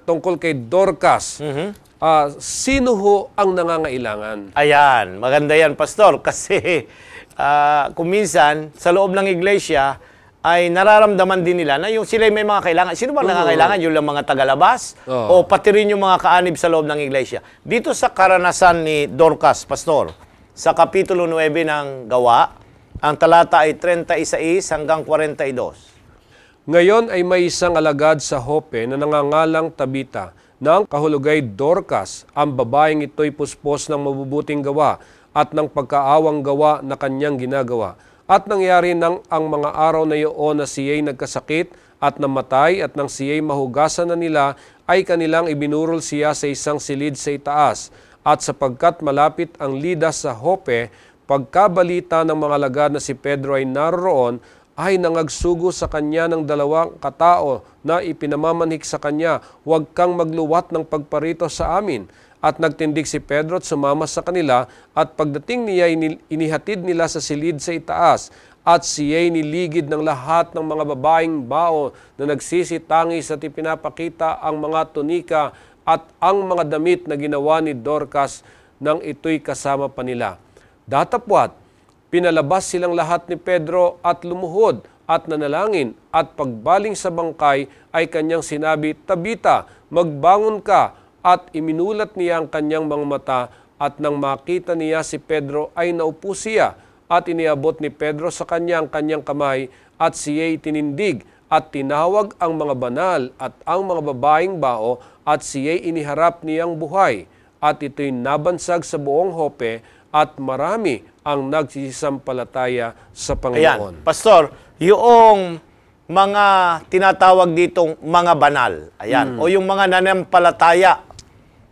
tungkol kay Dorcas. Sino ho ang nangangailangan? Ayan, maganda yan, Pastor, kasi kung minsan sa loob ng iglesia ay nararamdaman din nila na yung sila may mga kailangan. Sino ba nangangailangan? Yung lang mga tagalabas? O pati rin yung mga kaanib sa loob ng iglesia? Dito sa karanasan ni Dorcas, Pastor, sa Kapitulo 9 ng Gawa, ang talata ay 36 hanggang 42. Ngayon ay may isang alagad sa Jope na nangangalang Tabita, na ang kahulugay Dorcas. Ang babaeng ito'y puspos ng mabubuting gawa at ng pagkaawang gawa na kanyang ginagawa. At nangyari nang ang mga araw na iyon na siya'y nagkasakit at namatay at nang siya'y mahugasan na nila, ay kanilang ibinurol siya sa isang silid sa itaas. At sapagkat malapit ang Lida sa Jope, pagkabalita ng mga alagad na si Pedro ay naroroon, ay nangagsugo sa kanya ng 2 katao na ipinamamanhik sa kanya, "Huwag kang magluwat ng pagparito sa amin." At nagtindig si Pedro at sumama sa kanila, at pagdating niya, inihatid nila sa silid sa itaas, at siya'y niligid ng lahat ng mga babaeng bao na nagsisitangis at ipinapakita ang mga tunika at ang mga damit na ginawa ni Dorcas nang ito'y kasama pa nila. Datapwat, pinalabas silang lahat ni Pedro at lumuhod at nanalangin, at pagbaling sa bangkay ay kanyang sinabi, "Tabita, magbangon ka." At iminulat niya ang kanyang mga mata, at nang makita niya si Pedro ay naupo siya, at iniabot ni Pedro sa kanya ang kanyang kamay, at siya'y tinindig at tinawag ang mga banal at ang mga babaeng bao, at siya'y iniharap niyang buhay. At ito'y nabansag sa buong Jope, at marami ang nagsisisampalataya sa Panginoon. Ayan, Pastor, yung mga tinatawag ditong mga banal, ayan, o yung mga nanampalataya,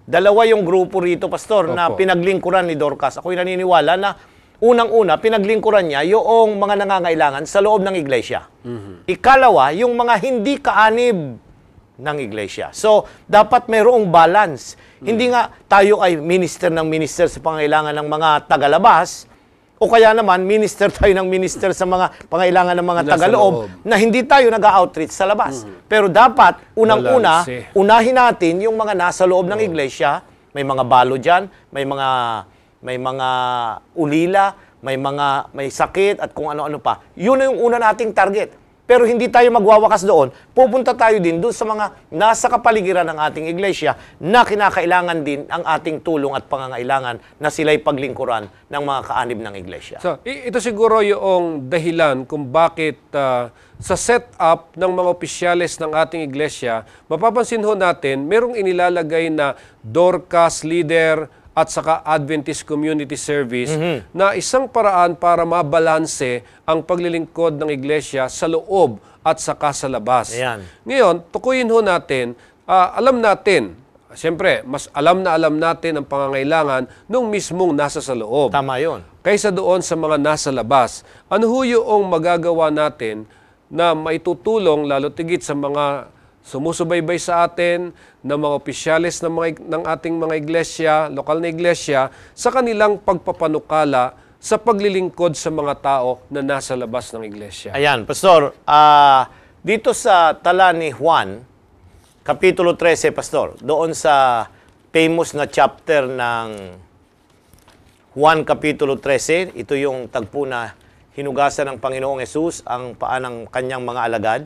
dalawa yung grupo rito, Pastor, na pinaglingkuran ni Dorcas. Ako'y naniniwala na unang-una, pinaglingkuran niya yung mga nangangailangan sa loob ng iglesia. Ikalawa, yung mga hindi kaanib ng iglesia. So, dapat mayroong balance. Hindi nga tayo ay minister ng minister sa pangailangan ng mga tagalabas, o kaya naman, minister tayo ng minister sa mga pangailangan ng mga tagaloob, na hindi tayo nag-outreach sa labas. Pero dapat, unang-una, unahin natin yung mga nasa loob ng iglesia. May mga balo dyan, may mga ulila, may sakit, at kung ano-ano pa. Yun na yung una nating target. Pero hindi tayo magwawakas doon. Pupunta tayo din doon sa mga nasa kapaligiran ng ating iglesia na kinakailangan din ang ating tulong at pangangailangan na sila'y paglingkuran ng mga kaanib ng iglesia. So, ito siguro yung dahilan kung bakit sa setup ng mga opisyales ng ating iglesia, mapapansin ho natin, merong inilalagay na Dorcas leader at saka Adventist Community Service na isang paraan para mabalanse ang paglilingkod ng iglesia sa loob at saka sa labas. Ayan. Ngayon, tukuyin ho natin, alam natin, siyempre, mas alam natin ang pangangailangan nung mismong nasa sa loob. Tama yun. Kaysa doon sa mga nasa labas. Ano ho yung magagawa natin na maitutulong lalo tigit sa mga sumusubaybay sa atin, ng mga opisyales ng ating mga iglesia, lokal na iglesia, sa kanilang pagpapanukala sa paglilingkod sa mga tao na nasa labas ng iglesia? Ayan, Pastor, dito sa tala ni Juan, Kapitulo 13, Pastor, doon sa famous na chapter ng Juan Kapitulo 13, ito yung tagpo na hinugasan ng Panginoong Hesus ang paa ng kanyang mga alagad,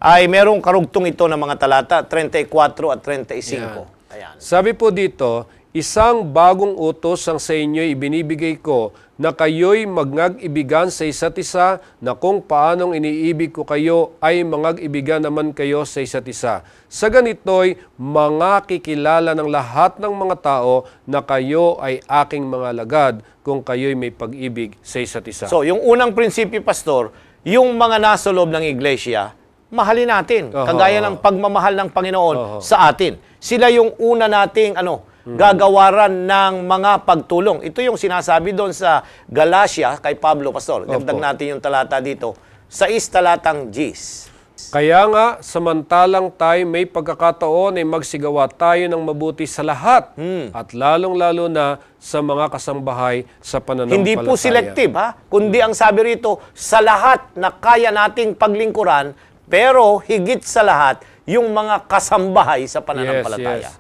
ay merong karugtong ito ng mga talata, 34 at 35. Ayan. Sabi po dito, Isang bagong utos ang sa inyo ibinibigay ko, na kayo'y magngag-ibigan sa isa't isa, na kung paanong iniibig ko kayo ay mangag-ibigan naman kayo sa isa't isa. Sa ganito'y makikilala ng lahat ng mga tao na kayo ay aking mga alagad, kung kayo'y may pag-ibig sa isa't isa. So, yung unang prinsipyo, Pastor, yung mga nasa loob ng iglesia, mahalin natin. Kagaya ng pagmamahal ng Panginoon sa atin. Sila yung una nating gagawaran ng mga pagtulong. Ito yung sinasabi doon sa Galatia kay Pablo, Pastor. Dagdag natin yung talata dito. 6 talatang Gs. Kaya nga, samantalang tayo may pagkakataon ay magsigawa tayo ng mabuti sa lahat at lalong-lalo na sa mga kasambahay sa pananampalataya. Hindi po selective, kundi ang sabi rito, sa lahat na kaya nating paglingkuran, pero higit sa lahat, yung mga kasambahay sa pananampalataya. Yes.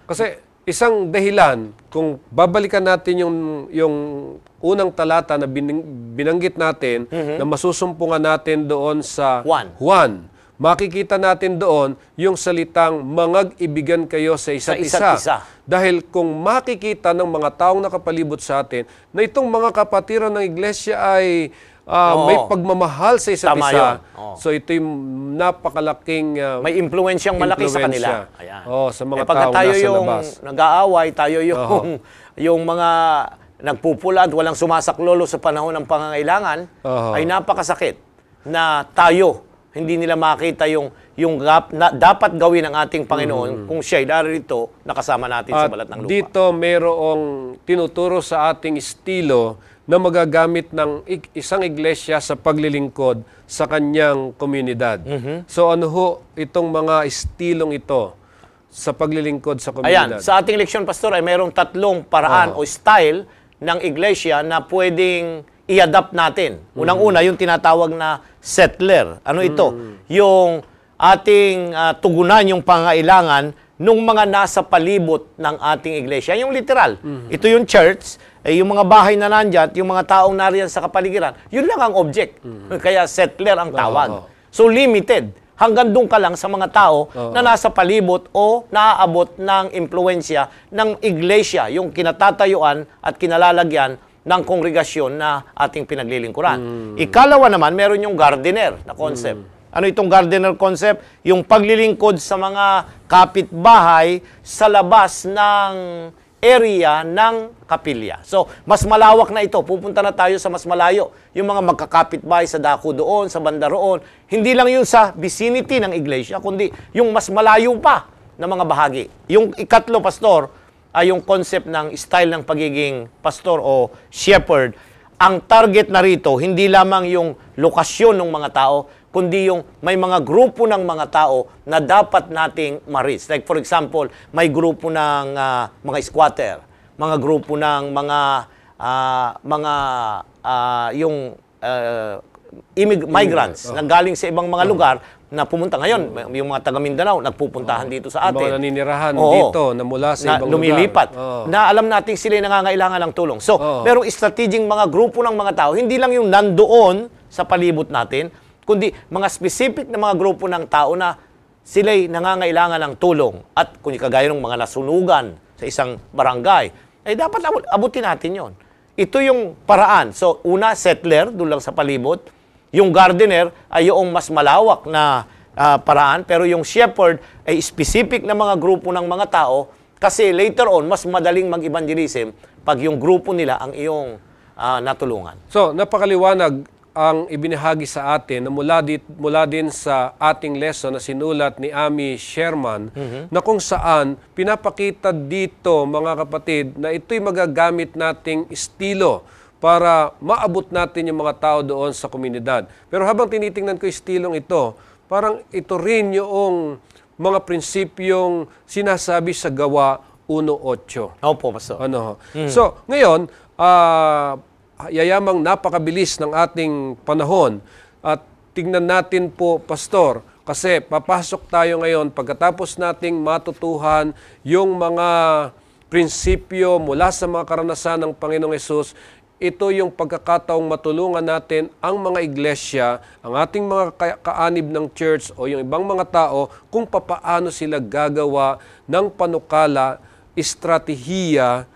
Kasi isang dahilan, kung babalikan natin yung unang talata na binanggit natin, na masusumpungan natin doon sa Juan, makikita natin doon yung salitang mangag-ibigan kayo sa isa't isa. Dahil kung makikita ng mga taong nakapalibot sa atin na itong mga kapatiran ng iglesia ay may pagmamahal sa isa't isa. So ito yung napakalaking may impluensyang malaki sa kanila. Ayan. Sa mga taong tayo nasa yung labas. Nag-aaway, tayo yung mga nagpupulad, walang sumasaklolo sa panahon ng pangangailangan, ay napakasakit na tayo hindi nila makita yung gap na dapat gawin ng ating Panginoon kung siya'y darito nakasama natin sa balat ng lupa. Dito mayroong tinuturo sa ating estilo na magagamit ng isang iglesia sa paglilingkod sa kanyang komunidad. So ano ho itong mga estilong ito sa paglilingkod sa komunidad? Ayan, sa ating leksyon, Pastor, ay mayroong 3 paraan o style ng iglesia na pwedeng i-adapt natin. Unang-una, yung tinatawag na settler. Ano ito? Yung ating tugunan yung pangailangan nung mga nasa palibot ng ating iglesia. Yung literal. Ito yung church, yung mga bahay na nandyan, yung mga taong nariyan sa kapaligiran, yun lang ang object. Kaya settler ang tawag. So limited. Hanggang doon ka lang sa mga tao na nasa palibot o naaabot ng impluensya ng iglesia, yung kinatatayuan at kinalalagyan ng kongregasyon na ating pinaglilingkuran. Ikalawa naman, meron yung gardener na concept. Ano itong gardener concept? Yung paglilingkod sa mga kapitbahay sa labas ng area ng kapilya. So, mas malawak na ito. Pupunta na tayo sa mas malayo. Yung mga magkakapitbahay sa dako doon, sa banda roon. Hindi lang yung sa vicinity ng iglesia, kundi yung mas malayo pa na mga bahagi. Yung ikatlo, Pastor, ay yung concept ng style ng pagiging pastor o shepherd. Ang target na rito, hindi lamang yung lokasyon ng mga tao, kundi yung may mga grupo ng mga tao na dapat nating ma-reach. Like for example, may grupo ng mga squatter, mga grupo ng migrants na galing sa ibang mga lugar na pumunta ngayon. Yung mga taga Mindanao, nagpupuntahan dito sa atin. Mga naninirahan dito na mula sa ibang lumilipat. lugar. Na alam natin sila nangangailangan ng tulong. So, merong strategic mga grupo ng mga tao, hindi lang yung nandoon sa palibot natin, kundi mga specific na mga grupo ng tao na sila'y nangangailangan ng tulong. At kung kagaya ng mga nasunugan sa isang barangay, ay dapat abutin natin yon. Ito yung paraan. So, una, settler, doon lang sa palibot. Yung gardener ay yung mas malawak na paraan. Pero yung shepherd ay specific na mga grupo ng mga tao kasi later on, mas madaling mag-evangelism pag yung grupo nila ang iyong natulungan. So, napakaliwanag ang ibinahagi sa atin na mula din sa ating lesson na sinulat ni Amy Sherman na kung saan pinapakita dito, mga kapatid, na ito'y magagamit nating estilo para maabot natin yung mga tao doon sa komunidad. Pero habang tinitingnan ko estilong ito, parang ito rin yung mga prinsipyong sinasabi sa Gawa 1:8. Opo, Pastor. So, ngayon, yayamang napakabilis ng ating panahon at tingnan natin po, Pastor, kasi papasok tayo ngayon pagkatapos nating matutuhan yung mga prinsipyo mula sa mga karanasan ng Panginoong Hesus. Ito yung pagkakataong matulungan natin ang mga iglesia, ang ating mga kaanib ng church o yung ibang mga tao kung papaano sila gagawa ng panukala estratehiya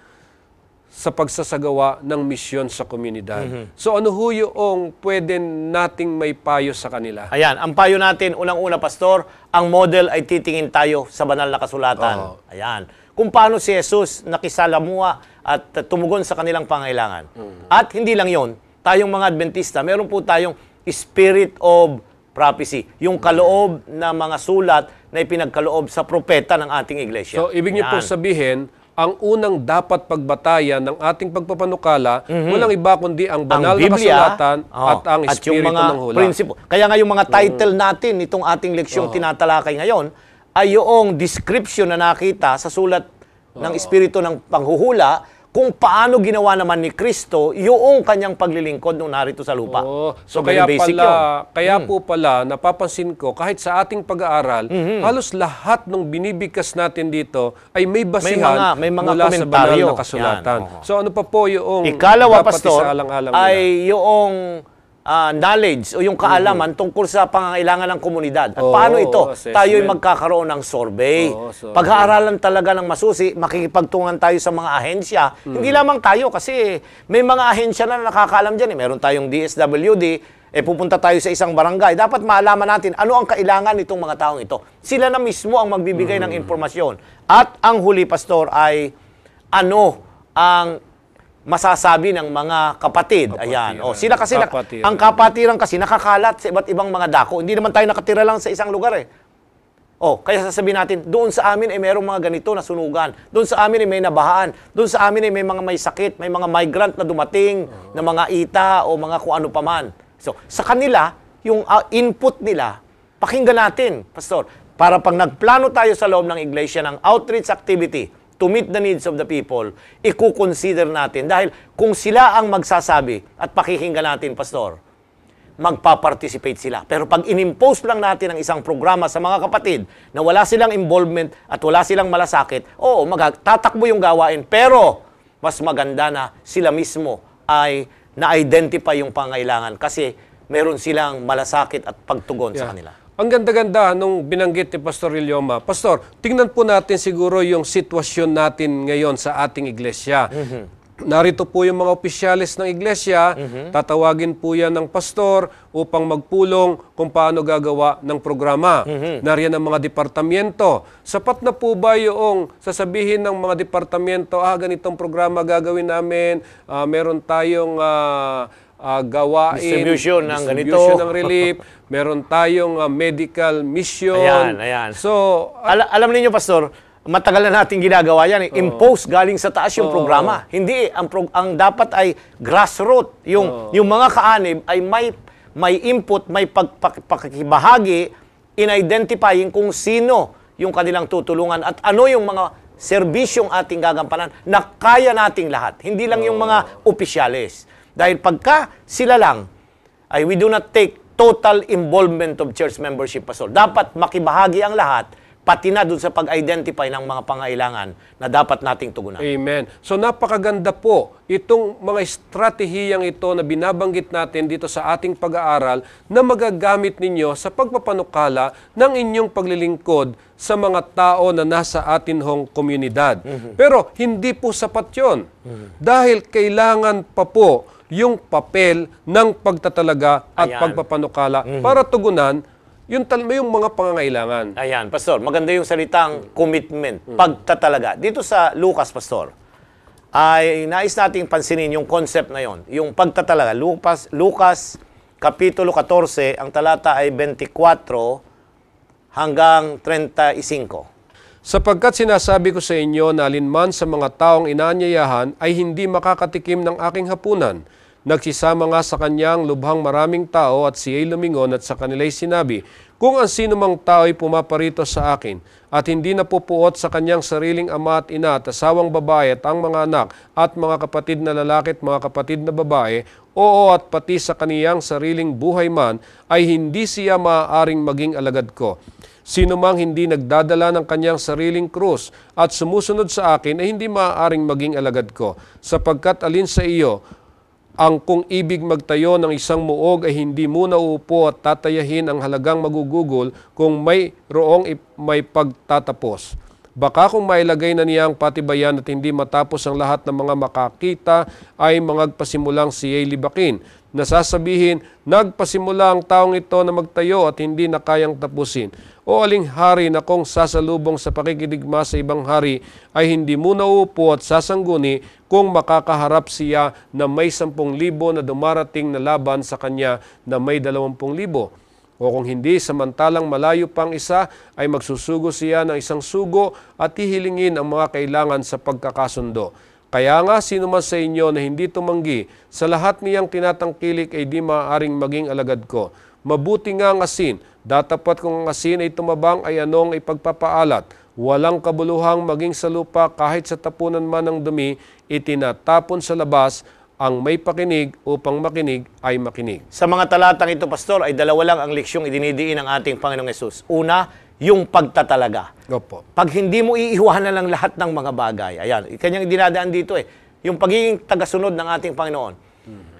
sa pagsasagawa ng misyon sa komunidad. So ano ho yung pwede nating may payo sa kanila? Ayan, ang payo natin, unang-una, Pastor, ang model ay titingin tayo sa banal na kasulatan. Oo. Ayan. Kung paano si Jesus nakisalamuha at tumugon sa kanilang pangailangan. At hindi lang yon, tayong mga Adventista, meron po tayong spirit of prophecy, yung kaloob na mga sulat na ipinagkaloob sa propeta ng ating iglesia. So ibig niyo po Ayan. sabihin, ang unang dapat pagbatayan ng ating pagpapanukala, walang iba kundi ang banal na kasulatan at ang espiritu yung mga ng hula. prinsipo. Kaya nga yung mga title natin nitong ating leksyong tinatalakay ngayon ay yung description na nakita sa sulat ng espiritu ng panghuhula kung paano ginawa naman ni Kristo yung kanyang paglilingkod nung narito sa lupa. Oo. So very kaya basic pala, yun. kaya po pala napapansin ko kahit sa ating pag-aaral, halos lahat ng binibigkas natin dito ay may basihan may mga mula sa banal komentaryo. na kasulatan. Yan, oo. So ano pa po yung Ikalawa, dapat Pastor, isaalang-alang nila? ay yung knowledge o yung kaalaman tungkol sa pangangailangan ng komunidad. At Oo, paano ito? assessment. Tayo'y magkakaroon ng survey. Oo, survey. Pag-aaralan talaga ng masusi, makikipagtungan tayo sa mga ahensya. Hindi lamang tayo kasi may mga ahensya na nakakaalam dyan. Meron tayong DSWD, pupunta tayo sa isang barangay. Dapat maalaman natin ano ang kailangan nitong mga taong ito. Sila na mismo ang magbibigay ng impormasyon. At ang huli, Pastor, ay ano ang masasabi ng mga kapatid. Ayan. O, sila kasi, Kapatiran. ang kapatiran kasi nakakalat sa iba't ibang mga dako. Hindi naman tayo nakatira lang sa isang lugar eh. O, kaya sasabihin natin, doon sa amin ay merong mga ganito na sunugan. Doon sa amin ay may nabahaan. Doon sa amin ay may mga may sakit, may mga migrant na dumating, na mga ita o mga kung ano paman. So, sa kanila, yung input nila, pakinggan natin, Pastor, para pag nagplano tayo sa loob ng iglesia ng outreach activity, to meet the needs of the people, i-consider natin. Dahil kung sila ang magsasabi at pakikinggan natin, Pastor, magpa-participate sila. Pero pag inimpose lang natin ang isang programa sa mga kapatid na wala silang involvement at wala silang malasakit, oo, tatakbo yung gawain. Pero mas maganda na sila mismo ay na-identify yung pangailangan kasi meron silang malasakit at pagtugon sa kanila. Ang ganda-ganda nung binanggit ni Pastor Ilioma. Pastor, tingnan po natin siguro yung sitwasyon natin ngayon sa ating iglesia. Narito po yung mga opisyalis ng iglesia, tatawagin po yan ng pastor upang magpulong kung paano gagawa ng programa. Nariyan ang mga departamento. Sapat na po ba yung sasabihin ng mga departamento, ganitong programa gagawin namin, meron tayong gawain, Distribution ng ganito. ng relief, meron tayong medical mission. Ayan. So, Alam niyo, Pastor, matagal na natin ginagawa yan. Impose galing sa taas yung programa. Hindi, ang dapat ay grassroots. Yung mga kaanib ay may input, may pagpakibahagi in identifying kung sino yung kanilang tutulungan at ano yung mga serbisyong ating gagampanan na kaya nating lahat. Hindi lang yung mga opisyalis. Dahil pagka sila lang, we do not take total involvement of church membership, Pastor. Dapat makibahagi ang lahat, pati na dun sa pag-identify ng mga pangailangan na dapat nating tugunan. Amen. So napakaganda po itong mga estratehiyang ito na binabanggit natin dito sa ating pag-aaral na magagamit ninyo sa pagpapanukala ng inyong paglilingkod sa mga tao na nasa atin hong komunidad. Pero hindi po sapat yun. Dahil kailangan pa po yung papel ng pagtatalaga at pagpapanukala para tugunan yung mga pangangailangan. Ayan, Pastor, maganda yung salitang commitment, pagtatalaga. Dito sa Lucas, Pastor, ay nais nating pansinin yung concept na yon, yung pagtatalaga. Lucas Kapitulo 14, ang talata ay 24 hanggang 35. Sapagkat sinasabi ko sa inyo na alinman sa mga taong inaanyayahan ay hindi makakatikim ng aking hapunan. Nagsisama nga sa kanyang lubhang maraming tao at siya'y lumingon at sa kanila'y sinabi, kung ang sino mang tao ay pumaparito sa akin at hindi napupuot sa kanyang sariling ama at ina at asawang babae at ang mga anak at mga kapatid na lalaki at mga kapatid na babae, oo at pati sa kaniyang sariling buhay man, ay hindi siya maaaring maging alagad ko. Sino mang hindi nagdadala ng kanyang sariling krus at sumusunod sa akin ay hindi maaaring maging alagad ko, sapagkat alin sa iyo, ang kung ibig magtayo ng isang muog ay hindi muna uupo at tatayahin ang halagang magugugol kung may roong may pagtatapos. Baka kung mailagay na niya ang patibayan at hindi matapos ang lahat ng mga makakita ay magpasimulang siya'y libakin. Nasasabihin, nagpasimula ang taong ito na magtayo at hindi na kayang tapusin. O aling hari na kung sasalubong sa pakikidigma sa ibang hari ay hindi muna uupo at sasangguni kung makakaharap siya na may 10,000 na dumarating na laban sa kanya na may 20,000. O kung hindi, samantalang malayo pang isa, ay magsusugo siya ng isang sugo at hihilingin ang mga kailangan sa pagkakasundo. Kaya nga, sino man sa inyo na hindi tumanggi, sa lahat niyang tinatangkilik ay di maaaring maging alagad ko. Mabuti nga ang asin, datapat kung ang asin ay tumabang ay anong ipagpapaalat. Walang kabuluhang maging sa lupa kahit sa tapunan man ng dumi, itinatapon sa labas. Ang may pakinig upang makinig ay makinig. Sa mga talatang ito, Pastor, ay 2 lang ang leksyong idinidiin ng ating Panginoong Hesus. Una, yung pagtatalaga. Opo. Pag hindi mo iiwanan lang lahat ng mga bagay, ayan, kanyang dinadaan dito yung pagiging tagasunod ng ating Panginoon,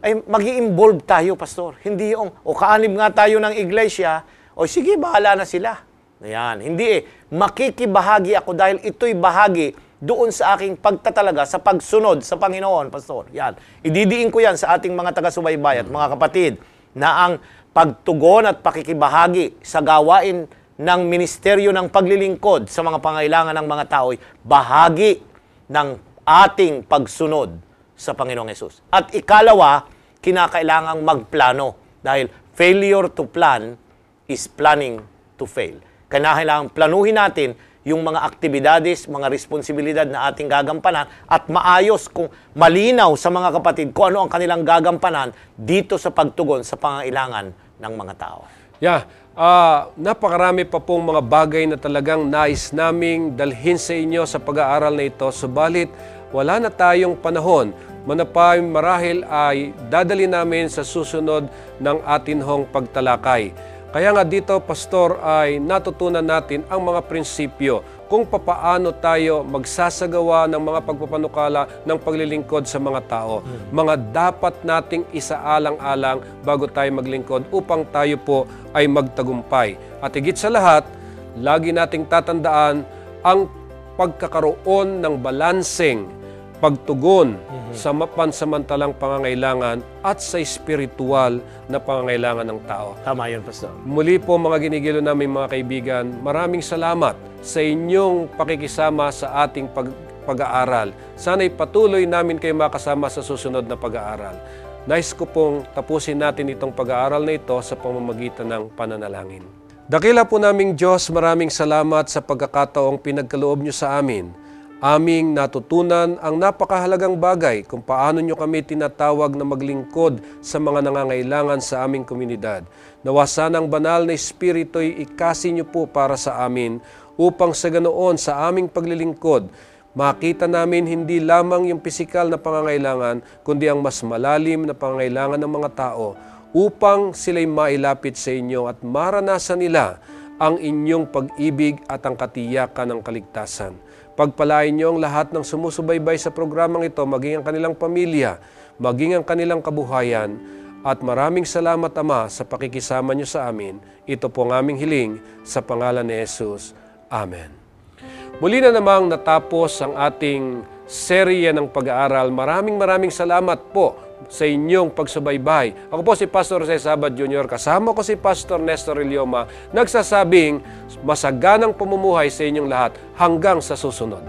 ay mag-i-involve tayo, Pastor. Hindi yung, kaanib nga tayo ng iglesia, sige, bahala na sila. Ayan, hindi makikibahagi ako dahil ito'y bahagi doon sa aking pagtatalaga, sa pagsunod sa Panginoon, Pastor. Yan. Ididiin ko yan sa ating mga taga-subaybay at mga kapatid na ang pagtugon at pakikibahagi sa gawain ng ministeryo ng paglilingkod sa mga pangailangan ng mga tao ay bahagi ng ating pagsunod sa Panginoong Hesus. At ikalawa, kinakailangang magplano dahil failure to plan is planning to fail. Kailangang planuhin natin yung mga aktibidades, mga responsibilidad na ating gagampanan at maayos kung malinaw sa mga kapatid kung ano ang kanilang gagampanan dito sa pagtugon sa pangailangan ng mga tao. Yeah, napakarami pa pong mga bagay na talagang nais naming dalhin sa inyo sa pag-aaral na ito, subalit wala na tayong panahon. Manapay marahil ay dadali namin sa susunod ng atin hong pagtalakay. Kaya nga dito, Pastor, ay natutunan natin ang mga prinsipyo kung papaano tayo magsasagawa ng mga pagpapanukala ng paglilingkod sa mga tao. Mga dapat nating isaalang-alang bago tayo maglingkod upang tayo po ay magtagumpay. At higit sa lahat, lagi nating tatandaan ang pagkakaroon ng balanseng pagtugon sa pansamantalang pangangailangan at sa espiritual na pangangailangan ng tao. Tama yun, Pastor. Muli po mga ginigilo namin mga kaibigan, maraming salamat sa inyong pakikisama sa ating pag-aaral. Sana'y patuloy namin kayo makasama sa susunod na pag-aaral. Nais ko pong tapusin natin itong pag-aaral na ito sa pamamagitan ng pananalangin. Dakila po naming Diyos, maraming salamat sa pagkakataong pinagkaloob niyo sa amin. Aming natutunan ang napakahalagang bagay kung paano nyo kami tinatawag na maglingkod sa mga nangangailangan sa aming komunidad. Nawa sanang banal na espiritu'y ikasi nyo po para sa amin upang sa ganoon sa aming paglilingkod, makita namin hindi lamang yung pisikal na pangangailangan, kundi ang mas malalim na pangangailangan ng mga tao upang sila'y mailapit sa inyo at maranasan nila ang inyong pag-ibig at ang katiyakan ng kaligtasan. Pagpalain niyo ang lahat ng sumusubaybay sa programang ito, maging ang kanilang pamilya, maging ang kanilang kabuhayan, at maraming salamat, Ama, sa pakikisama niyo sa amin. Ito po ang aming hiling sa pangalan ni Jesus. Amen. Muli na namang natapos ang ating serye ng pag-aaral. Maraming salamat po sa inyong pagsubaybay. Ako po si Pastor Jose Sabat Jr. Kasama ko si Pastor Nestor Ilioma, nagsasabing masaganang pamumuhay sa inyong lahat hanggang sa susunod.